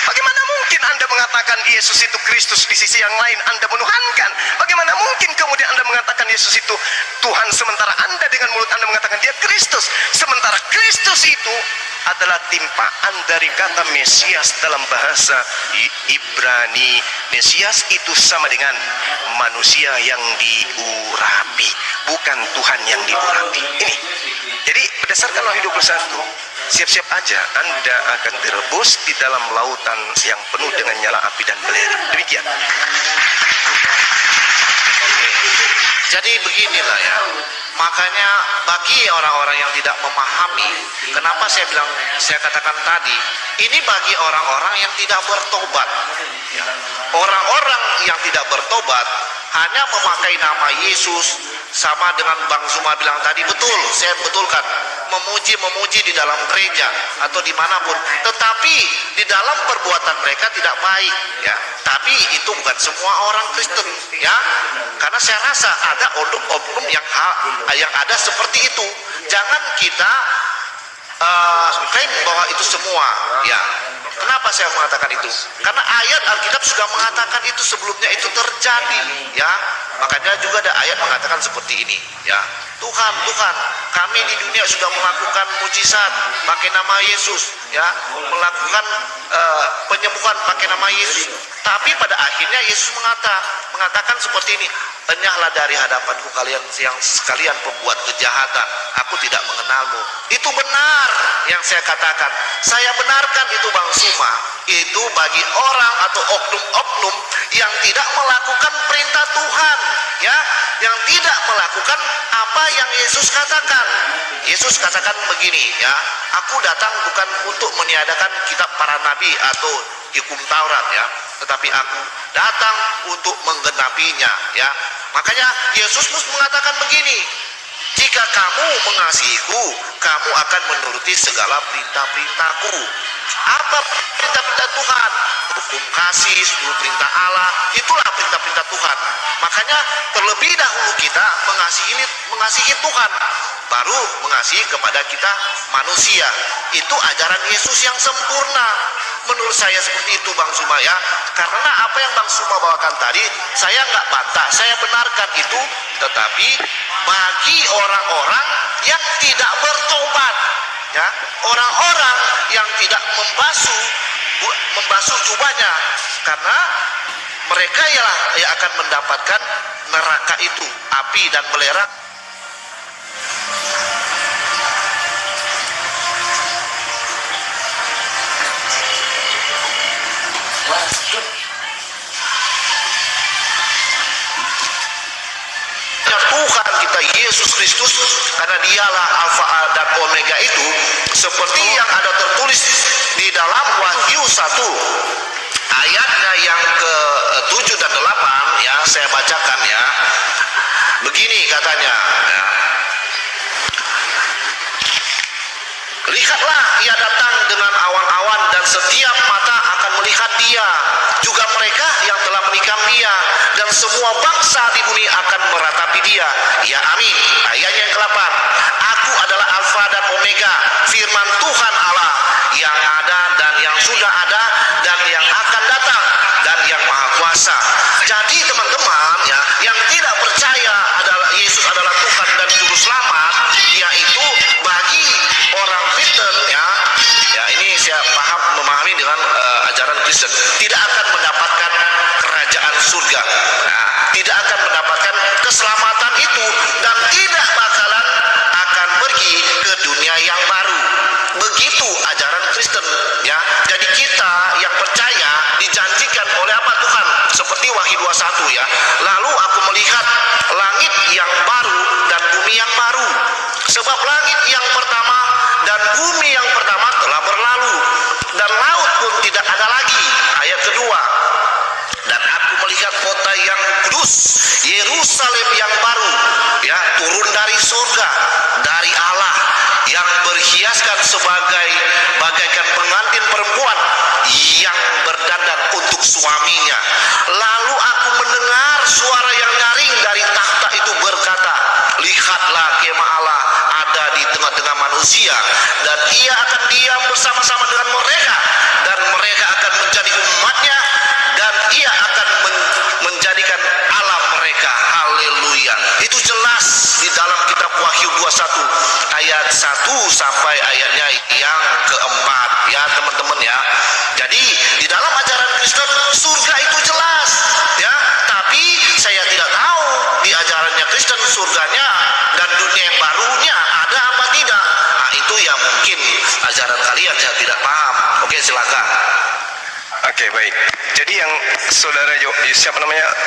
Bagaimana mungkin Anda mengatakan Yesus itu Kristus, di sisi yang lain Anda menuhankan? Bagaimana mungkin kemudian Anda mengatakan Yesus itu Tuhan, sementara Anda dengan mulut Anda mengatakan dia Kristus? Sementara Kristus itu adalah timpaan dari kata Mesias dalam bahasa Ibrani. Mesias itu sama dengan manusia yang diurapi, bukan Tuhan yang diurapi. Ini. Jadi berdasarkan Wahyu 21, siap-siap aja Anda akan direbus di dalam lautan yang penuh dengan nyala api dan belerang. Demikian.
Jadi beginilah ya. Makanya bagi orang-orang yang tidak memahami, kenapa saya katakan tadi, ini bagi orang-orang yang tidak bertobat. Orang-orang yang tidak bertobat hanya memakai nama Yesus, sama dengan Bang Zuma bilang tadi, betul, saya betulkan, memuji di dalam gereja atau dimanapun, tetapi di dalam perbuatan mereka tidak baik, ya. Tapi itu bukan semua orang Kristen, ya. Karena saya rasa ada oknum-oknum yang ada seperti itu. Jangan kita klaim bahwa itu semua, ya. Kenapa saya mengatakan itu? Karena ayat Alkitab sudah mengatakan itu sebelumnya itu terjadi, ya. Makanya juga ada ayat mengatakan seperti ini, ya. Tuhan, kami di dunia sudah melakukan mujizat pakai nama Yesus, ya, melakukan penyembuhan pakai nama Yesus. Tapi pada akhirnya Yesus mengatakan seperti ini, enyahlah dari hadapanku kalian yang sekalian pembuat kejahatan, aku tidak mengenalmu. Itu benar yang saya katakan. Saya benarkan itu Bang Suma. Itu bagi orang atau oknum-oknum yang tidak melakukan perintah Tuhan, ya, yang tidak melakukan apa yang Yesus katakan. Yesus katakan begini, ya, aku datang bukan untuk meniadakan kitab para nabi atau hukum Taurat, ya, tetapi aku datang untuk menggenapinya, ya. Makanya Yesus mengatakan begini, jika kamu mengasihiku, kamu akan menuruti segala perintah-perintahku. Apa perintah-perintah Tuhan? Hukum kasih, 10 perintah Allah, itulah perintah-perintah Tuhan. Makanya terlebih dahulu kita mengasihi Tuhan, baru mengasihi kepada kita manusia. Itu ajaran Yesus yang sempurna. Menurut saya seperti itu Bang Suma, ya. Karena apa yang Bang Suma bawakan tadi, saya nggak bantah, saya benarkan itu. Tetapi bagi orang-orang yang tidak bertobat, ya, orang-orang yang tidak membasuh jubahnya, karena mereka yang akan mendapatkan neraka itu, api dan belerang. Tuhan kita Yesus Kristus, karena dialah Alfa dan Omega itu, seperti yang ada tertulis di dalam Wahyu 1 ayatnya yang ke-7 dan 8 ya, saya bacakan ya. Begini katanya ya. Lihatlah, ia datang dengan awan-awan dan setiap mata akan melihat dia, juga mereka yang telah menikam dia, dan semua bangsa di bumi akan meratapi dia. Ya amin. Ayatnya yang ke-8. Aku adalah Alfa dan Omega, firman Tuhan Allah, yang ada dan yang sudah ada dan yang akan datang dan yang maha kuasa. Jadi teman-teman ya, yang tidak percaya adalah Yesus adalah Tuhan dan juru selamat, yaitu bagi orang Kristen ya, ini saya memahami dengan ajaran Kristen, tidak akan mendapatkan kerajaan surga. Nah, tidak akan mendapatkan keselamatan itu dan tidak bakalan akan pergi ke dunia yang baru. Begitu ajaran Kristen ya. Jadi kita yang percaya dijanjikan oleh apa Tuhan? Seperti Wahyu 21 ya. Lalu aku melihat langit yang baru dan bumi yang baru. Sebab langit yang pertama dan bumi yang pertama telah berlalu, dan laut pun tidak ada lagi. Ayat kedua. Dan aku melihat kota yang kudus, Yerusalem yang baru ya, turun dari surga, dari Allah, yang berhiaskan bagaikan pengantin perempuan yang berdandan untuk suaminya. Lalu aku mendengar suara yang nyaring dari takhta itu berkata, lihatlah, kemah Allah ada di tengah-tengah manusia, dan ia akan diam bersama-sama dengan mereka, dan mereka akan menjadi umatnya, dan ia akan menjadikan Allah mereka. Haleluya. Itu jelas di dalam kitab Wahyu 21 ayat 1 sampai ayatnya yang keempat ya teman-teman ya. Jadi di dalam ajaran Kristen surga itu jelas ya, tapi saya tidak tahu di ajarannya Kristen surganya dan dunia yang barunya ada apa tidak. Nah, itu yang mungkin ajaran kalian saya tidak paham. Oke, silakan.
Oke, baik. Jadi yang saudara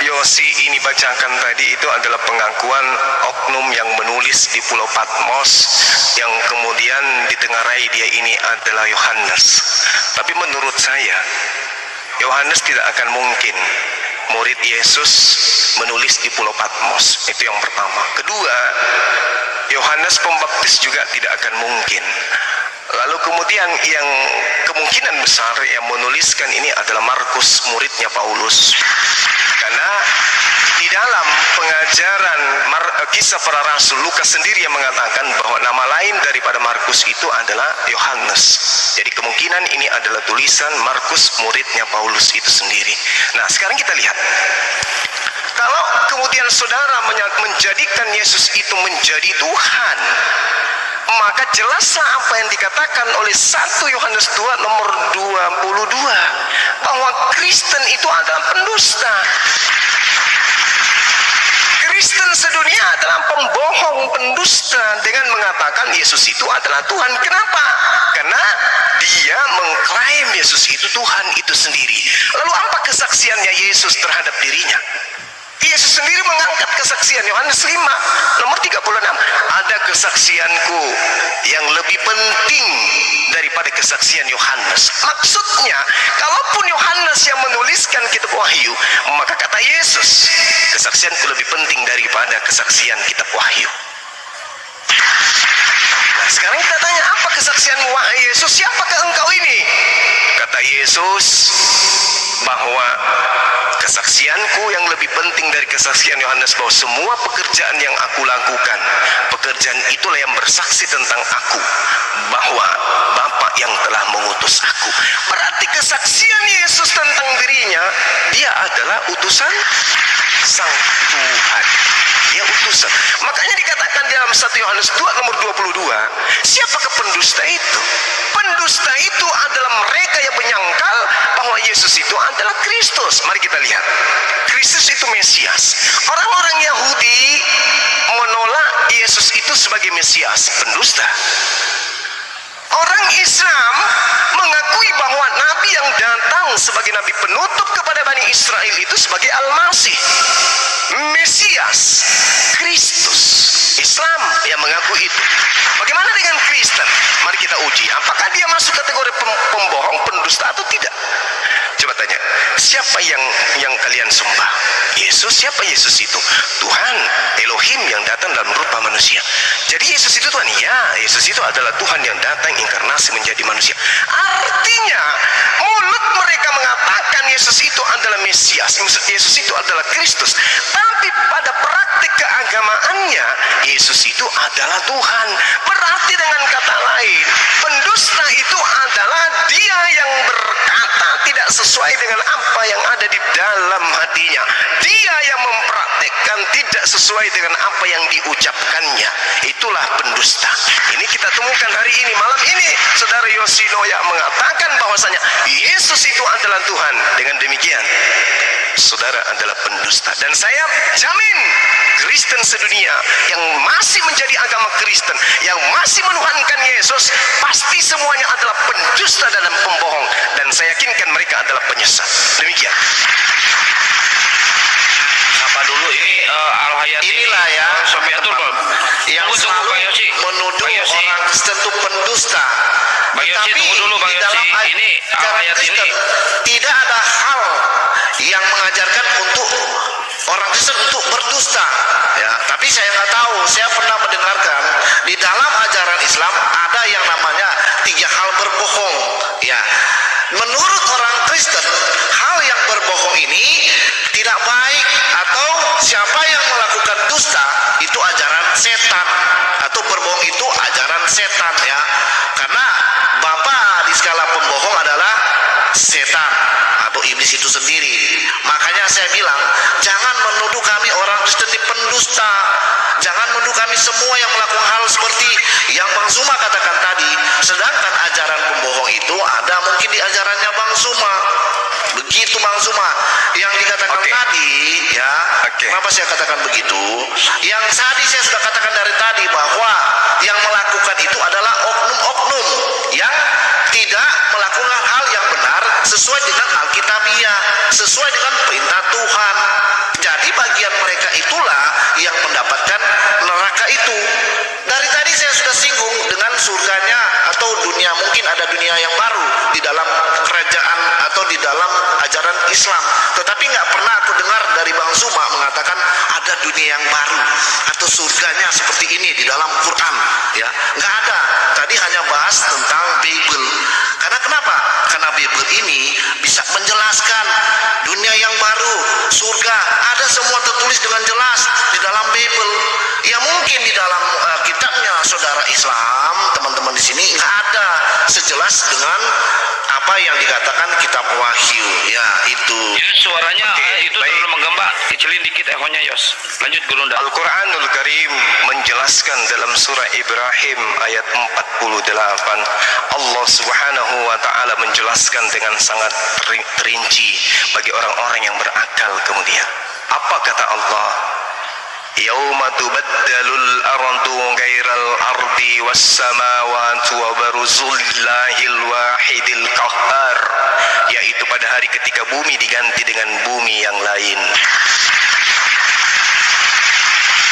Yosi ini bacakan tadi itu adalah pengakuan oknum yang menulis di Pulau Patmos, yang kemudian ditengarai dia ini adalah Yohanes. Tapi menurut saya Yohanes tidak akan mungkin murid Yesus menulis di Pulau Patmos. Itu yang pertama. Kedua, Yohanes Pembaptis juga tidak akan mungkin. Lalu kemudian yang kemungkinan besar yang menuliskan ini adalah Markus, muridnya Paulus. Karena di dalam pengajaran kisah para rasul, Lukas sendiri yang mengatakan bahwa nama lain daripada Markus itu adalah Yohanes. Jadi kemungkinan ini adalah tulisan Markus, muridnya Paulus itu sendiri. Nah, sekarang kita lihat. Kalau kemudian saudara menjadikan Yesus itu menjadi Tuhan, maka jelaslah apa yang dikatakan oleh 1 Yohanes 2 nomor 22, bahwa Kristen itu adalah pendusta. Kristen sedunia adalah pembohong, pendusta dengan mengatakan Yesus itu adalah Tuhan. Kenapa? Karena dia mengklaim Yesus itu Tuhan itu sendiri. Lalu apa kesaksiannya Yesus terhadap dirinya? Yesus sendiri mengangkat kesaksian Yohanes 5 nomor 36. Ada kesaksianku yang lebih penting daripada kesaksian Yohanes. Maksudnya, kalaupun Yohanes yang menuliskan kitab Wahyu, maka kata Yesus, kesaksianku lebih penting daripada kesaksian kitab Wahyu. Nah, sekarang kita tanya, apa kesaksian Yesus? Siapakah engkau ini? Kata Yesus bahwa kesaksianku yang lebih penting dari kesaksian Yohanes, bahwa semua pekerjaan yang aku lakukan, pekerjaan itulah yang bersaksi tentang aku, bahwa Bapa yang telah mengutus aku. Berarti kesaksian Yesus tentang dirinya, dia adalah utusan Sang Tuhan. Dia utusan. Makanya dikatakan dalam 1 Yohanes 2 nomor 22, siapakah pendusta itu? Pendusta itu adalah mereka yang menyangkal bahwa Yesus itu adalah Kristus. Mari kita lihat. Kristus itu Mesias. Orang-orang Yahudi menolak Yesus itu sebagai Mesias, pendusta. Orang Islam mengakui bahwa Nabi yang datang sebagai Nabi penutup kepada Bani Israel itu sebagai Al-Masih, Mesias, Kristus. Islam yang mengaku itu. Bagaimana dengan Kristen? Mari kita uji, apakah dia masuk kategori pembohong, pendusta atau tidak? Coba tanya, siapa yang kalian sembah? Yesus. Siapa Yesus itu? Tuhan Elohim yang datang dalam rupa manusia. Jadi Yesus itu Tuhan? Ya, Yesus itu adalah Tuhan yang datang inkarnasi menjadi manusia. Artinya mulut mereka mengatakan Yesus itu adalah Mesias, Yesus itu adalah Kristus, tapi pada praktik keagamaannya Yesus itu adalah Tuhan. Berarti dengan kata lain, pendusta itu adalah dia yang berkata tidak sesuai dengan apa yang ada di dalam hatinya. Dia yang mempraktekkan tidak sesuai dengan apa yang diucapkannya. Itulah pendusta. Ini kita temukan hari ini, malam ini. Saudara Yoshinoya mengatakan bahwasanya Yesus itu adalah Tuhan. Dengan demikian, saudara adalah pendusta. Dan saya jamin Kristen sedunia yang masih menjadi agama Kristen, yang masih menuhankan Yesus, pasti semuanya adalah pendusta dan pembohong. Dan saya yakinkan mereka adalah penyesat. Demikian.
Apa dulu ini Al-Hayati?
Inilah ya,
Betul, Bang.
yang
Tunggu,
selalu
Bang Yosi.
menuduh
Bang Yosi.
orang Kristen itu pendusta.
Bang Yosi,
Tetapi
tunggu dulu, Bang
di
Yosi.
dalam
Ini
ajaran
Al-Hayati
Kristen
ini.
tidak ada hal yang mengajarkan untuk orang Kristen untuk berdusta. Ya, tapi saya nggak tahu. Saya pernah mendengarkan di dalam ajaran Islam ada yang namanya 3 hal berbohong. Ya, menurut orang Kristen hal yang berbohong ini tidak baik, atau siapa yang melakukan dusta itu ajaran setan, atau berbohong itu ajaran setan, ya. Karena bapa di skala pembohong adalah setan atau iblis itu sendiri. Makanya saya bilang, jangan menuduh kami orang Kristen di pendusta. Jangan menuduh kami semua yang melakukan hal seperti yang Bang Zuma katakan tadi. Sedangkan ajaran pembohong itu ada mungkin di ajarannya Bang Zuma. Begitu Bang Zuma yang dikatakan tadi, ya. Kenapa saya katakan begitu? Yang tadi saya sudah katakan dari tadi bahwa yang melakukan itu adalah oknum-oknum yang tidak melakukan hal yang benar sesuai dengan Alkitabiah, sesuai dengan perintah Tuhan. Jadi bagian mereka itulah yang mendapatkan neraka itu. Dari tadi saya sudah singgung dengan surganya atau dunia, mungkin ada dunia yang baru di dalam kerajaan atau di dalam ajaran Islam. Tetapi nggak pernah aku dengar dari Bang Zuma mengatakan ada dunia yang baru atau surganya seperti ini di dalam Quran. Ya, nggak ada. Tadi hanya bahas tentang Bible. Karena kenapa? Karena Bible ini bisa menjelaskan dunia yang baru, surga, ada semua tertulis dengan jelas di dalam Bible. Ya mungkin di dalam kitabnya saudara Islam, teman-teman di sini nggak ada sejelas dengan apa yang dikatakan kitab Wahyu. Ya itu.
Yos, suaranya itu terlalu menggembak. Kecilin dikit ehonya, Yos. Lanjut, Gurunda.
Al-Quranul Karim menjelaskan dalam surah Ibrahim ayat 48. Allah Subhanahu wa ta'ala menjelaskan dengan sangat rinci bagi orang-orang yang berakal kemudian. Apa kata Allah? Yauma tubaddalul ardu ghairal ardi was samawati wa baruzullahil wahidil qahhar, yaitu pada hari ketika bumi diganti dengan bumi yang lain.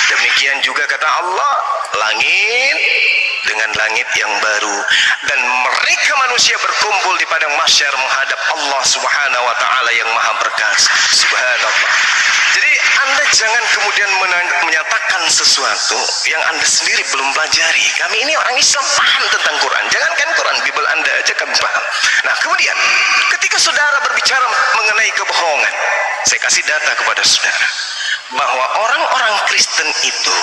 Demikian juga kata Allah, langit dengan langit yang baru, dan mereka manusia berkumpul di padang mahsyar menghadap Allah Subhanahu wa taala yang Maha Perkasa. Subhanallah. Jadi Anda jangan kemudian menyatakan sesuatu yang Anda sendiri belum pelajari. Kami ini orang Islam paham tentang Quran. Jangankan Quran, Bible Anda aja kami paham. Nah, kemudian ketika saudara berbicara mengenai kebohongan, saya kasih data kepada saudara bahwa orang-orang Kristen itu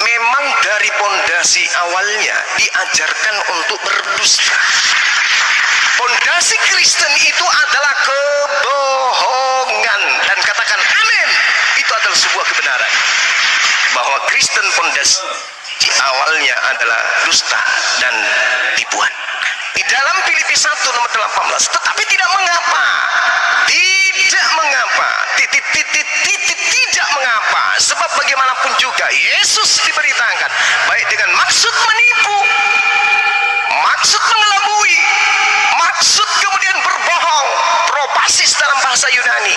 memang dari pondasi awalnya diajarkan untuk berdusta. Pondasi Kristen itu adalah kebohongan, dan katakan amin. Itu adalah sebuah kebenaran bahwa Kristen pondasi di awalnya adalah dusta dan tipuan. Di dalam Filipi 1 nomor 18, tetapi tidak mengapa. Tidak mengapa. Tidak mengapa. Sebab bagaimanapun juga Yesus diberitakan baik dengan maksud menipu, maksud mengelabui, maksud kemudian berbohong, propasis dalam bahasa Yunani,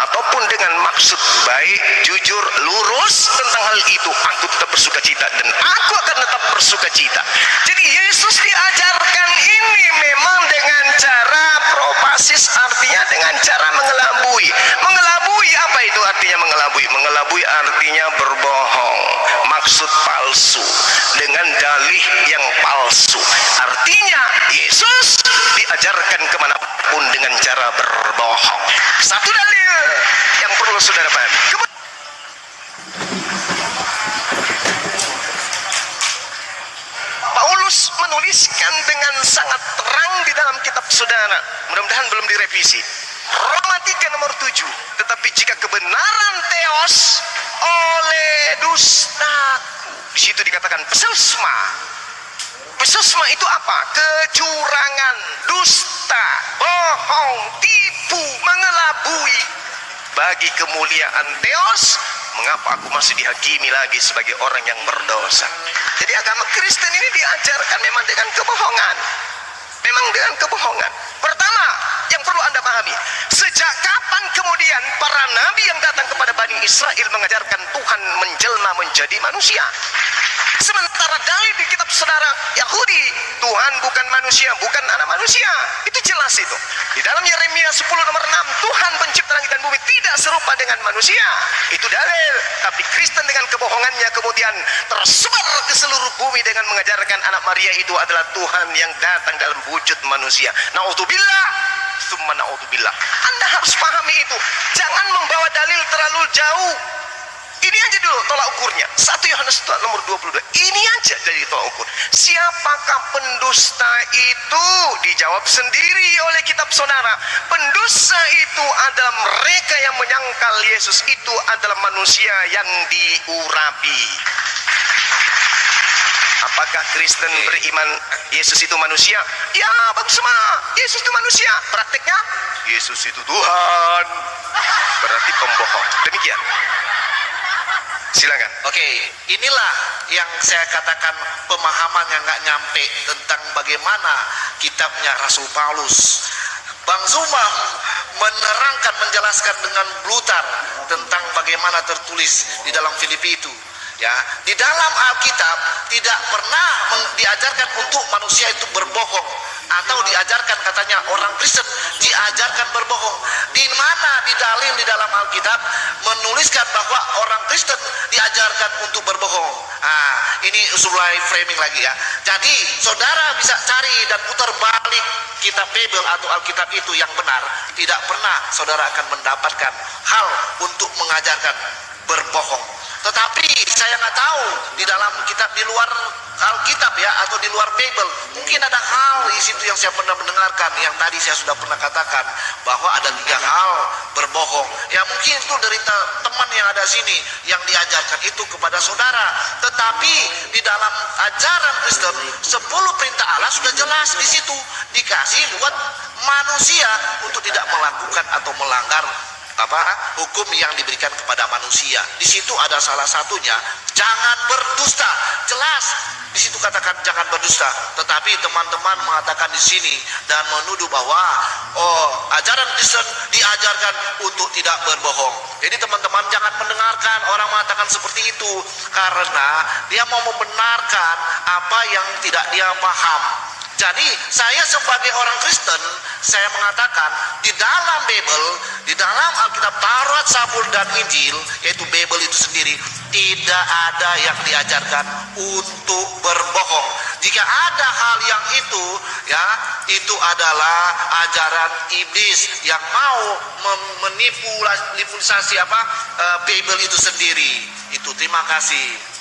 ataupun dengan maksud baik, jujur, lurus tentang hal itu, aku tetap bersuka cita dan aku akan tetap bersuka cita. Jadi Yesus diajarkan ini memang dengan cara propasis Taksis artinya dengan cara mengelabui. Mengelabui apa itu artinya mengelabui? Mengelabui artinya berbohong, maksud palsu, dengan dalih yang palsu. Artinya Yesus diajarkan kemanapun dengan cara berbohong. Satu dalil yang perlu saudara pahami. Paulus menuliskan dengan sangat terang di dalam kitab saudara, mudah-mudahan belum direvisi, Roma 3 nomor 7. Tetapi jika kebenaran theos oleh dustaku, di situ dikatakan pseusma. Pseusma itu apa? Kecurangan, dusta, bohong, tipu, mengelabui. Bagi kemuliaan theos, mengapa aku masih dihakimi lagi sebagai orang yang berdosa? Jadi agama Kristen ini diajarkan memang dengan kebohongan. Memang dengan kebohongan. Pertama, yang perlu Anda pahami, sejak kapan kemudian para nabi yang datang kepada Bani Israel mengajarkan Tuhan menjelma menjadi manusia? Sementara dalil di kitab saudara Yahudi, Tuhan bukan manusia, bukan anak manusia. Itu jelas itu. Di dalam Yeremia 10 nomor 6, Tuhan pencipta langit dan bumi tidak serupa dengan manusia. Itu dalil. Tapi Kristen dengan kebohongannya kemudian tersebar ke seluruh bumi dengan mengajarkan anak Maria itu adalah Tuhan yang datang dalam wujud manusia. Naudzubillah, summa naudzubillah. Anda harus pahami itu. Jangan membawa dalil terlalu jauh. Ini aja dulu tolak ukurnya. 1 Yohanes nomor 22. Ini aja dari tolak ukur. Siapakah pendusta itu? Dijawab sendiri oleh kitab saudara. Pendusta itu adalah mereka yang menyangkal Yesus itu adalah manusia yang diurapi. Apakah Kristen beriman Yesus itu manusia? Ya, bagus semua. Yesus itu manusia. Prakteknya Yesus itu Tuhan. Berarti pembohong. Demikian. Silakan.
Oke, inilah yang saya katakan pemahaman yang nggak nyampe tentang bagaimana kitabnya Rasul Paulus. Bang Zuma menerangkan, menjelaskan dengan brutal tentang bagaimana tertulis di dalam Filipi itu. Ya, di dalam Alkitab tidak pernah diajarkan untuk manusia itu berbohong, atau diajarkan katanya orang Kristen diajarkan berbohong. Di mana di dalil di dalam Alkitab menuliskan bahwa orang Kristen diajarkan untuk berbohong? Ini usulai framing lagi ya. Jadi saudara bisa cari dan putar balik kitab Bible atau Alkitab itu yang benar. Tidak pernah saudara akan mendapatkan hal untuk mengajarkan berbohong. Tetapi saya nggak tahu di dalam kitab di luar Alkitab ya, atau di luar Bible mungkin ada hal di situ yang saya pernah mendengarkan, yang tadi saya sudah pernah katakan bahwa ada 3 hal berbohong. Ya mungkin itu dari teman yang ada sini yang diajarkan itu kepada saudara. Tetapi di dalam ajaran Kristen 10 perintah Allah sudah jelas di situ, dikasih buat manusia untuk tidak melakukan atau melanggar hukum yang diberikan kepada manusia. Di situ ada salah satunya, jangan berdusta. Jelas di situ katakan jangan berdusta. Tetapi teman-teman mengatakan di sini dan menuduh bahwa ajaran Kristen diajarkan untuk tidak berbohong. Jadi teman-teman jangan mendengarkan orang mengatakan seperti itu, karena dia mau membenarkan apa yang tidak dia paham. Jadi saya sebagai orang Kristen, saya mengatakan di dalam Bible, di dalam Alkitab, Taurat, Zabur dan Injil, yaitu Bible itu sendiri, tidak ada yang diajarkan untuk berbohong. Jika ada hal yang itu, ya, itu adalah ajaran iblis yang mau memanipulasi Bible itu sendiri. Itu terima kasih.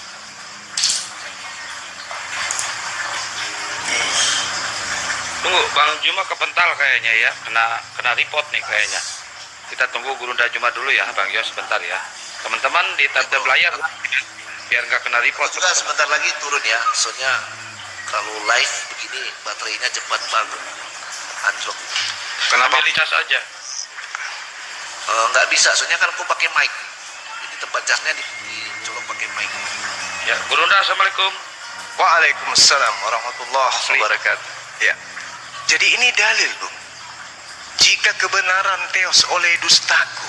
Tunggu, Bang Juma kepental kayaknya ya, kena report nih kayaknya. Kita tunggu Guru Juma dulu ya, Bang Yos, sebentar ya. Teman-teman di tab layar biar nggak kena report.
Juga sebentar lagi turun ya, soalnya kalau live begini baterainya cepat banget anjlok.
Kenapa dicas aja?
Nggak bisa, soalnya kan aku pakai mic. Jadi tempat casnya dicolok pakai mic.
Ya, Guru Assalamualaikum.
Waalaikumsalam warahmatullahi wabarakatuh. Ya. Jadi ini dalil, Bung. Jika kebenaran theos oleh dustaku.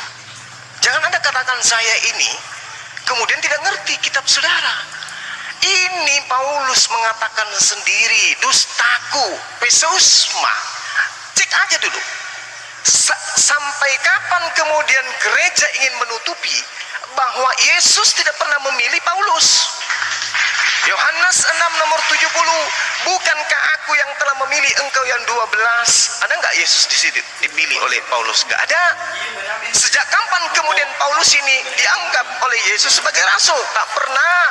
Jangan Anda katakan saya ini kemudian tidak ngerti kitab saudara. Ini Paulus mengatakan sendiri, dustaku, peseusma. Cek aja dulu. Sampai kapan kemudian gereja ingin menutupi bahwa Yesus tidak pernah memilih Paulus? Yohanes 6 nomor 70, bukankah aku yang telah memilih engkau yang 12? Ada nggak Yesus di situ dipilih oleh Paulus? Nggak ada. Sejak kapan kemudian Paulus ini dianggap oleh Yesus sebagai rasul? Tak pernah.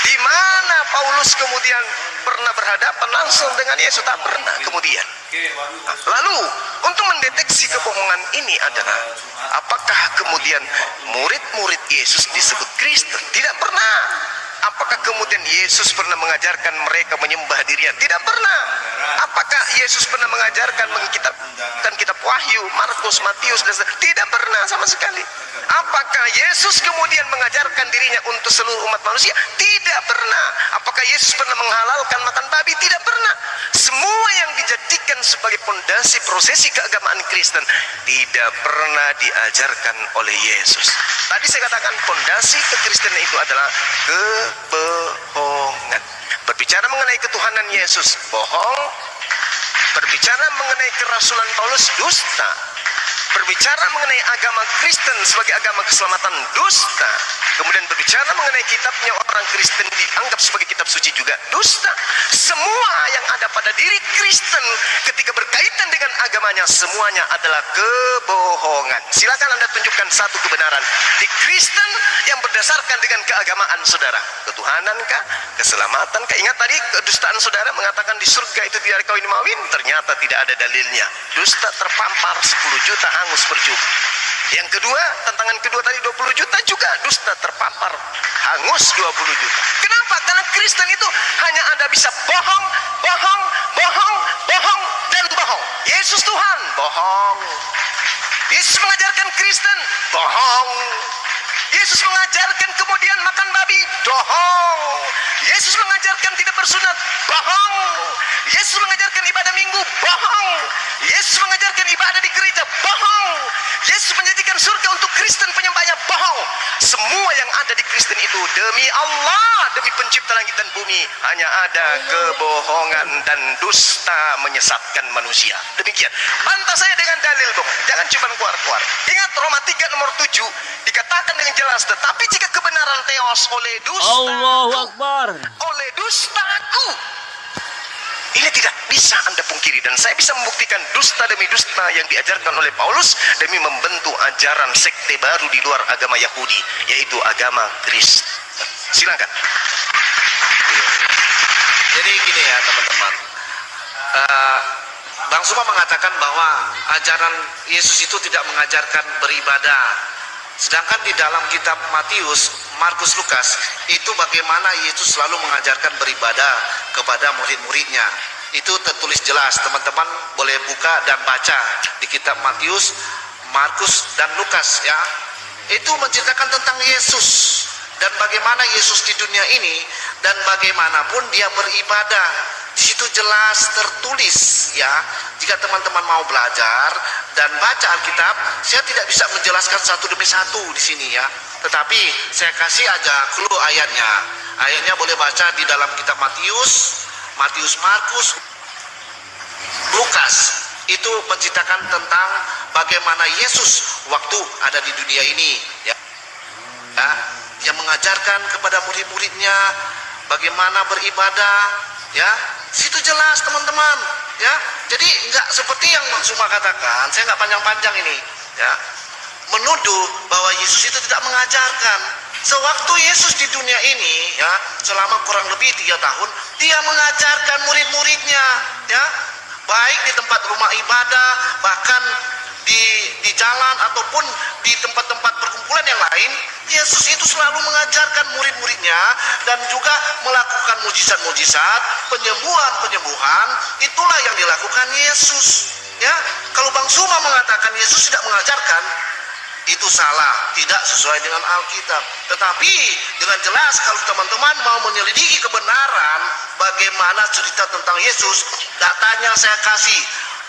Di mana Paulus kemudian pernah berhadapan langsung dengan Yesus? Tak pernah kemudian. Lalu untuk mendeteksi kebohongan ini adalah apakah kemudian murid-murid Yesus disebut Kristen? Tidak pernah. Apakah kemudian Yesus pernah mengajarkan mereka menyembah dirinya? Tidak pernah. Apakah Yesus pernah mengajarkan mengitabkan kitab Wahyu, Markus, Matius, dan tidak pernah sama sekali. Apakah Yesus kemudian mengajarkan dirinya untuk seluruh umat manusia? Tidak pernah. Apakah Yesus pernah menghalalkan makan babi? Tidak pernah. Semua yang dijadikan sebagai pondasi prosesi keagamaan Kristen tidak pernah diajarkan oleh Yesus. Tadi saya katakan pondasi kekristenan itu adalah kebohongan. Berbicara mengenai ketuhanan Yesus, bohong. Berbicara mengenai kerasulan Paulus, dusta. Berbicara mengenai agama Kristen sebagai agama keselamatan, dusta. Kemudian berbicara mengenai kitabnya orang Kristen dianggap sebagai kitab suci juga, dusta. Semua yang ada pada diri Kristen ketika berkaitan dengan agamanya, semuanya adalah kebohongan. Silakan Anda tunjukkan satu kebenaran di Kristen yang berdasarkan dengan keagamaan saudara. Ketuhanankah? Keselamatankah? Ingat tadi kedustaan saudara mengatakan di surga itu tidak ada kawin mawin, ternyata tidak ada dalilnya. Dusta terpampar 10 juta hangus percuma. Yang kedua, tantangan kedua tadi 20 juta juga dusta terpampar hangus 20 juta. Kenapa? Karena Kristen itu hanya ada bisa bohong, bohong, bohong, bohong, dan bohong. Yesus Tuhan, bohong. Yesus mengajarkan Kristen, bohong. Yesus mengajarkan kemudian makan babi, bohong. Yesus mengajarkan tidak bersunat, bohong. Yesus mengajarkan ibadah minggu, bohong. Yesus mengajarkan ibadah di gereja, bohong. Yesus menjanjikan surga untuk Kristen penyembahnya, bohong. Semua yang ada di Kristen itu demi Allah, demi pencipta langit dan bumi, hanya ada kebohongan dan dusta menyesatkan manusia. Demikian. Bantah saya dengan dalil, dong. Jangan cuma keluar-keluar. Ingat Roma 3 nomor 7 dikatakan dengan jelas, tetapi jika kebenaran teos oleh dusta,
Allahu Akbar,
oleh dustaku, ini tidak bisa Anda pungkiri, dan saya bisa membuktikan dusta demi dusta yang diajarkan oleh Paulus demi membentuk ajaran sekte baru di luar agama Yahudi, yaitu agama Kristen. Silakan.
Jadi gini ya teman-teman, Bang Suma mengatakan bahwa ajaran Yesus itu tidak mengajarkan beribadah. Sedangkan di dalam kitab Matius, Markus, Lukas, itu bagaimana Yesus selalu mengajarkan beribadah kepada murid-muridnya. Itu tertulis jelas, teman-teman boleh buka dan baca di kitab Matius, Markus, dan Lukas ya. Itu menceritakan tentang Yesus dan bagaimana Yesus di dunia ini dan bagaimanapun dia beribadah. Di situ jelas tertulis ya. Jika teman-teman mau belajar dan baca Alkitab, saya tidak bisa menjelaskan satu demi satu di sini ya. Tetapi saya kasih aja clue ayatnya. Ayatnya boleh baca di dalam kitab Matius, Markus, Lukas. Itu menceritakan tentang bagaimana Yesus waktu ada di dunia ini ya. Yang mengajarkan kepada murid-muridnya bagaimana beribadah ya. Situ jelas teman-teman ya. Jadi nggak seperti yang Bang Suma katakan, saya nggak panjang-panjang ini ya, menuduh bahwa Yesus itu tidak mengajarkan. Sewaktu Yesus di dunia ini ya, selama kurang lebih 3 tahun, dia mengajarkan murid-muridnya ya, baik di tempat rumah ibadah, bahkan di jalan ataupun di tempat-tempat perkumpulan yang lain. Yesus itu selalu mengajarkan murid-muridnya dan juga melakukan mujizat-mujizat, penyembuhan-penyembuhan. Itulah yang dilakukan Yesus ya. Kalau Bang Suma mengatakan Yesus tidak mengajarkan, itu salah, tidak sesuai dengan Alkitab. Tetapi dengan jelas kalau teman-teman mau menyelidiki kebenaran bagaimana cerita tentang Yesus, datanya saya kasih.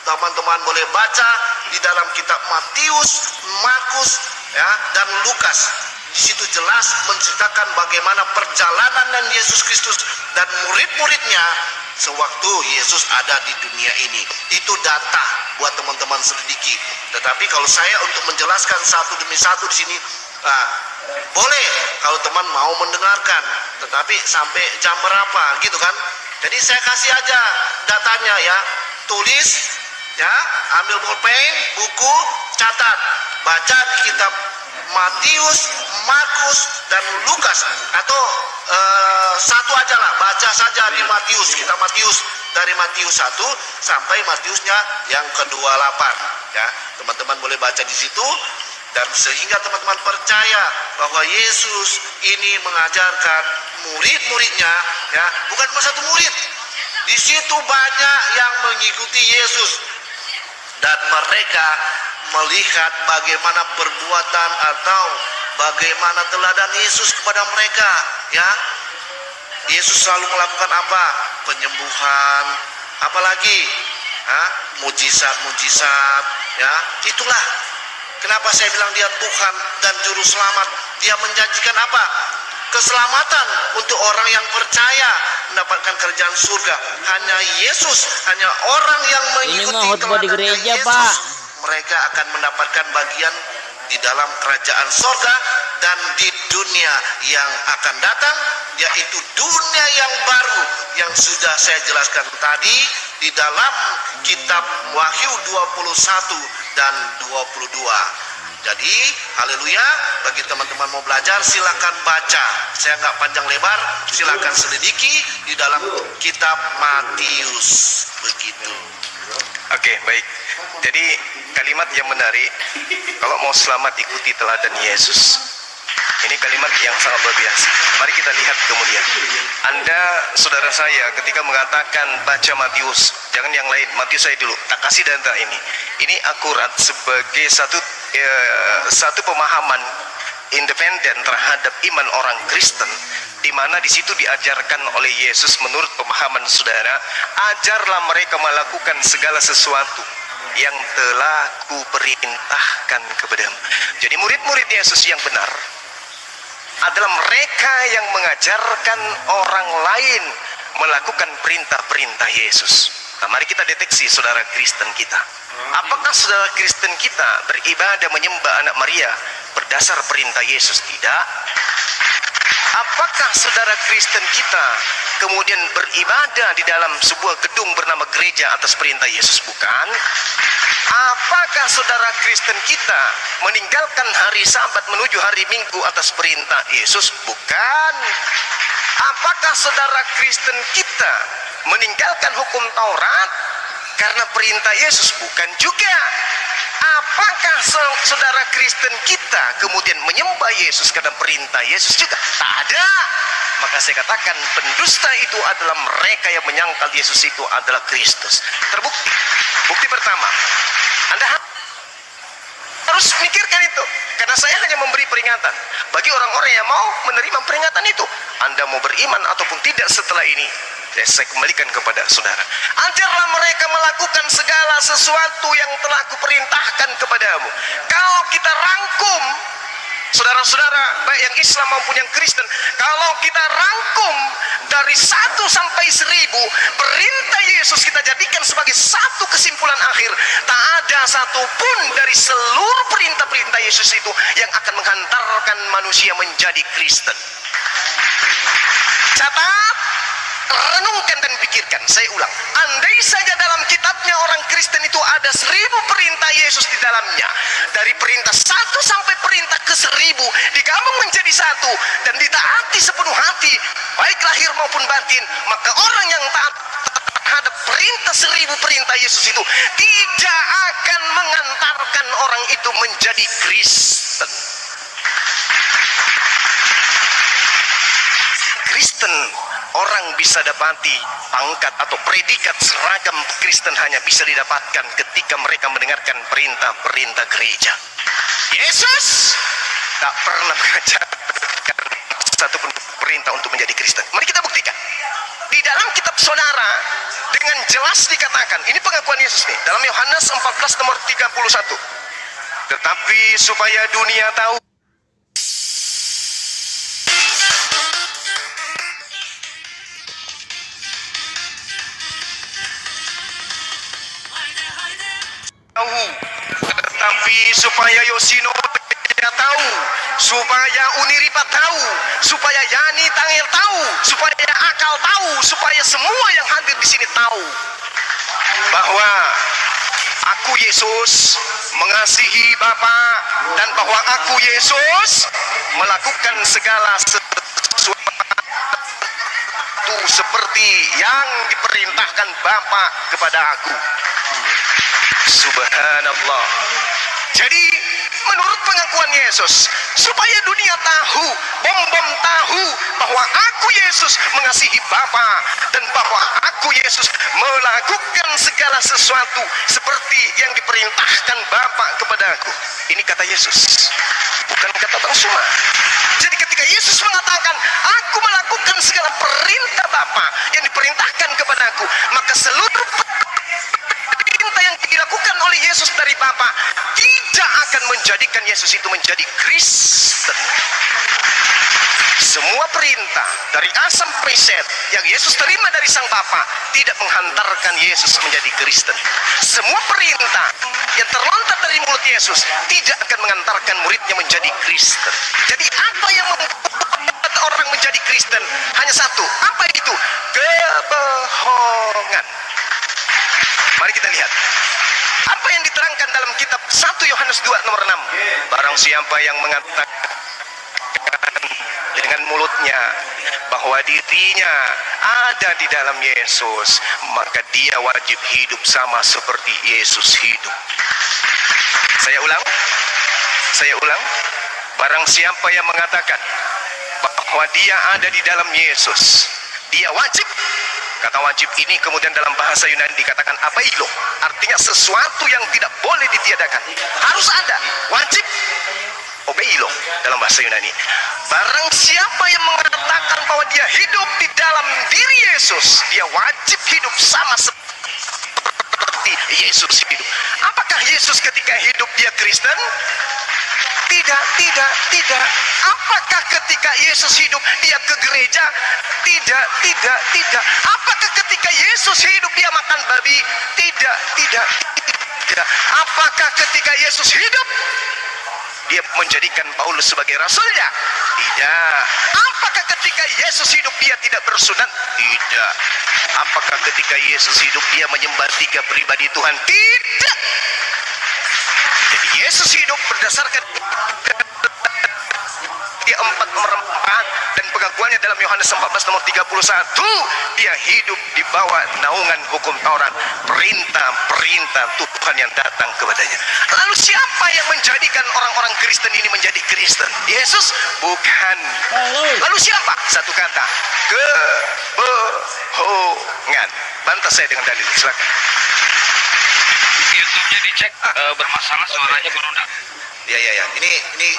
Teman-teman boleh baca di dalam kitab Matius, Markus ya, dan Lukas. Di situ jelas menceritakan bagaimana perjalanan Yesus Kristus dan murid-muridnya sewaktu Yesus ada di dunia ini. Itu data
buat teman-teman selidiki. Tetapi kalau saya untuk menjelaskan satu demi satu di sini, boleh kalau teman mau mendengarkan, tetapi sampai jam berapa gitu kan. Jadi saya kasih aja datanya ya, tulis ya, ambil pulpen, buku, catat, baca di kitab Matius, Markus, dan Lukas, atau satu aja lah, baca saja di Matius, kitab Matius, dari Matius 1 sampai Matiusnya yang ke-28 ya. Teman-teman boleh baca di situ, dan sehingga teman-teman percaya bahwa Yesus ini mengajarkan murid-muridnya ya, bukan cuma satu murid. Di situ banyak yang mengikuti Yesus, dan mereka melihat bagaimana perbuatan atau bagaimana teladan Yesus kepada mereka ya. Yesus selalu melakukan apa? Penyembuhan, apalagi mujizat-mujizat ya. Itulah kenapa saya bilang dia Tuhan dan juru selamat. Dia menjanjikan apa? Keselamatan untuk orang yang percaya mendapatkan kerajaan surga. Hanya Yesus, hanya orang yang mengikuti teladannya Yesus, mereka akan mendapatkan bagian di dalam kerajaan surga dan di dunia yang akan datang, yaitu dunia yang baru yang sudah saya jelaskan tadi di dalam kitab Wahyu 21 dan 22. Jadi, haleluya, bagi teman-teman mau belajar silakan baca. Saya nggak panjang lebar, silakan selidiki di dalam kitab Matius. Begitu.
Oke, baik. Jadi kalimat yang menarik, kalau mau selamat ikuti teladan Yesus. Ini kalimat yang sangat luar biasa. Mari kita lihat kemudian. Anda, saudara saya, ketika mengatakan baca Matius, jangan yang lain, Matius saya dulu, tak kasih data ini. Ini akurat sebagai satu pemahaman independen terhadap iman orang Kristen, di mana di situ diajarkan oleh Yesus menurut pemahaman saudara, ajarlah mereka melakukan segala sesuatu yang telah kuperintahkan kepadamu. Jadi murid-murid Yesus yang benar adalah mereka yang mengajarkan orang lain melakukan perintah-perintah Yesus. Nah, mari kita deteksi saudara Kristen kita. Apakah saudara Kristen kita beribadah menyembah anak Maria berdasar perintah Yesus? Tidak. Apakah saudara Kristen kita kemudian beribadah di dalam sebuah gedung bernama gereja atas perintah Yesus? Bukan. Apakah saudara Kristen kita meninggalkan hari Sabat menuju hari Minggu atas perintah Yesus? Bukan. Apakah saudara Kristen kita meninggalkan hukum Taurat karena perintah Yesus? Bukan juga. Apakah saudara Kristen kita kemudian menyembah Yesus karena perintah Yesus? Juga tak ada. Maka saya katakan pendusta itu adalah mereka yang menyangkal Yesus itu adalah Kristus. Terbukti. Bukti pertama, Anda harus mikirkan itu, karena saya hanya memberi peringatan bagi orang-orang yang mau menerima peringatan itu. Anda mau beriman ataupun tidak setelah ini, saya kembalikan kepada saudara. Ajarlah mereka melakukan segala sesuatu yang telah kuperintahkan kepadamu. Kalau kita rangkum, saudara-saudara, baik yang Islam maupun yang Kristen, kalau kita rangkum dari 1 sampai 1000 perintah Yesus, kita jadikan sebagai satu kesimpulan akhir, tak ada satupun dari seluruh perintah-perintah Yesus itu yang akan menghantarkan manusia menjadi Kristen. Catat, renungkan dan pikirkan. Saya ulang, andai saja dalam kitabnya orang Kristen itu ada 1000 perintah Yesus di dalamnya, dari perintah 1 sampai perintah ke-1000 digabung menjadi satu dan ditaati sepenuh hati, baik lahir maupun batin, maka orang yang taat terhadap perintah 1000 perintah Yesus itu tidak akan mengantarkan orang itu menjadi Kristen. Kristen, orang bisa dapati pangkat atau predikat seragam Kristen hanya bisa didapatkan ketika mereka mendengarkan perintah-perintah gereja. Yesus tak pernah mengajarkan satupun perintah untuk menjadi Kristen. Mari kita buktikan. Di dalam kitab saudara dengan jelas dikatakan, ini pengakuan Yesus nih, dalam Yohanes 14 nomor 31. Tetapi supaya dunia tahu supaya Uniripa tahu, supaya Yani Tangil tahu, supaya Akal tahu, supaya semua yang hadir di sini tahu bahwa aku Yesus mengasihi Bapa, dan bahwa aku Yesus melakukan segala sesuatu seperti yang diperintahkan Bapa kepada aku. Subhanallah. Jadi menurut pengakuan Yesus, supaya dunia tahu, bom-bom tahu bahwa aku Yesus mengasihi Bapa, dan bahwa aku Yesus melakukan segala sesuatu seperti yang diperintahkan Bapa kepada aku. Ini kata Yesus, bukan kata Bang Suma. Jadi ketika Yesus mengatakan aku melakukan segala perintah Bapa yang diperintahkan kepada aku, maka seluruh perintah yang dilakukan oleh Yesus dari Bapa tidak akan menjadikan Yesus itu menjadi Kristen. Semua perintah dari A sampai Z yang Yesus terima dari Sang Bapa tidak menghantarkan Yesus menjadi Kristen. Semua perintah yang terlontar dari mulut Yesus tidak akan mengantarkan muridnya menjadi Kristen. Jadi apa yang membuat orang menjadi Kristen? Hanya satu. Apa itu? Kebohongan. Mari kita lihat apa yang diterangkan dalam kitab 1 Yohanes 2 nomor 6. Barang siapa yang mengatakan dengan mulutnya bahwa dirinya ada di dalam Yesus, maka dia wajib hidup sama seperti Yesus hidup. Saya ulang, barang siapa yang mengatakan bahwa dia ada di dalam Yesus, dia wajib. Kata wajib ini kemudian dalam bahasa Yunani dikatakan abailo, artinya sesuatu yang tidak boleh ditiadakan, harus ada, wajib. Obeilo dalam bahasa Yunani. Barang siapa yang mengatakan bahwa dia hidup di dalam diri Yesus, dia wajib hidup sama seperti Yesus hidup. Apakah Yesus ketika hidup dia Kristen? Tidak. Apakah ketika Yesus hidup dia ke gereja? Tidak. Apakah ketika Yesus hidup dia makan babi? Tidak. Apakah ketika Yesus hidup dia menjadikan Paulus sebagai rasulnya? Tidak. Apakah ketika Yesus hidup dia tidak bersunat? Tidak. Apakah ketika Yesus hidup dia menyembah 3 pribadi Tuhan? Tidak. Jadi Yesus hidup berdasarkan dia 4 nomor 4 dan pengakuannya dalam Yohanes 14 nomor 31, dia hidup di bawah naungan hukum Taurat, perintah Tuhan yang datang kepadanya. Lalu siapa yang menjadikan orang-orang Kristen ini menjadi Kristen? Yesus? Bukan. Lalu siapa? Satu kata, kebohongan. Bantah saya dengan dalil, silakan.
YouTube-nya dicek bermasalah, suaranya berulang.
Ya. Ini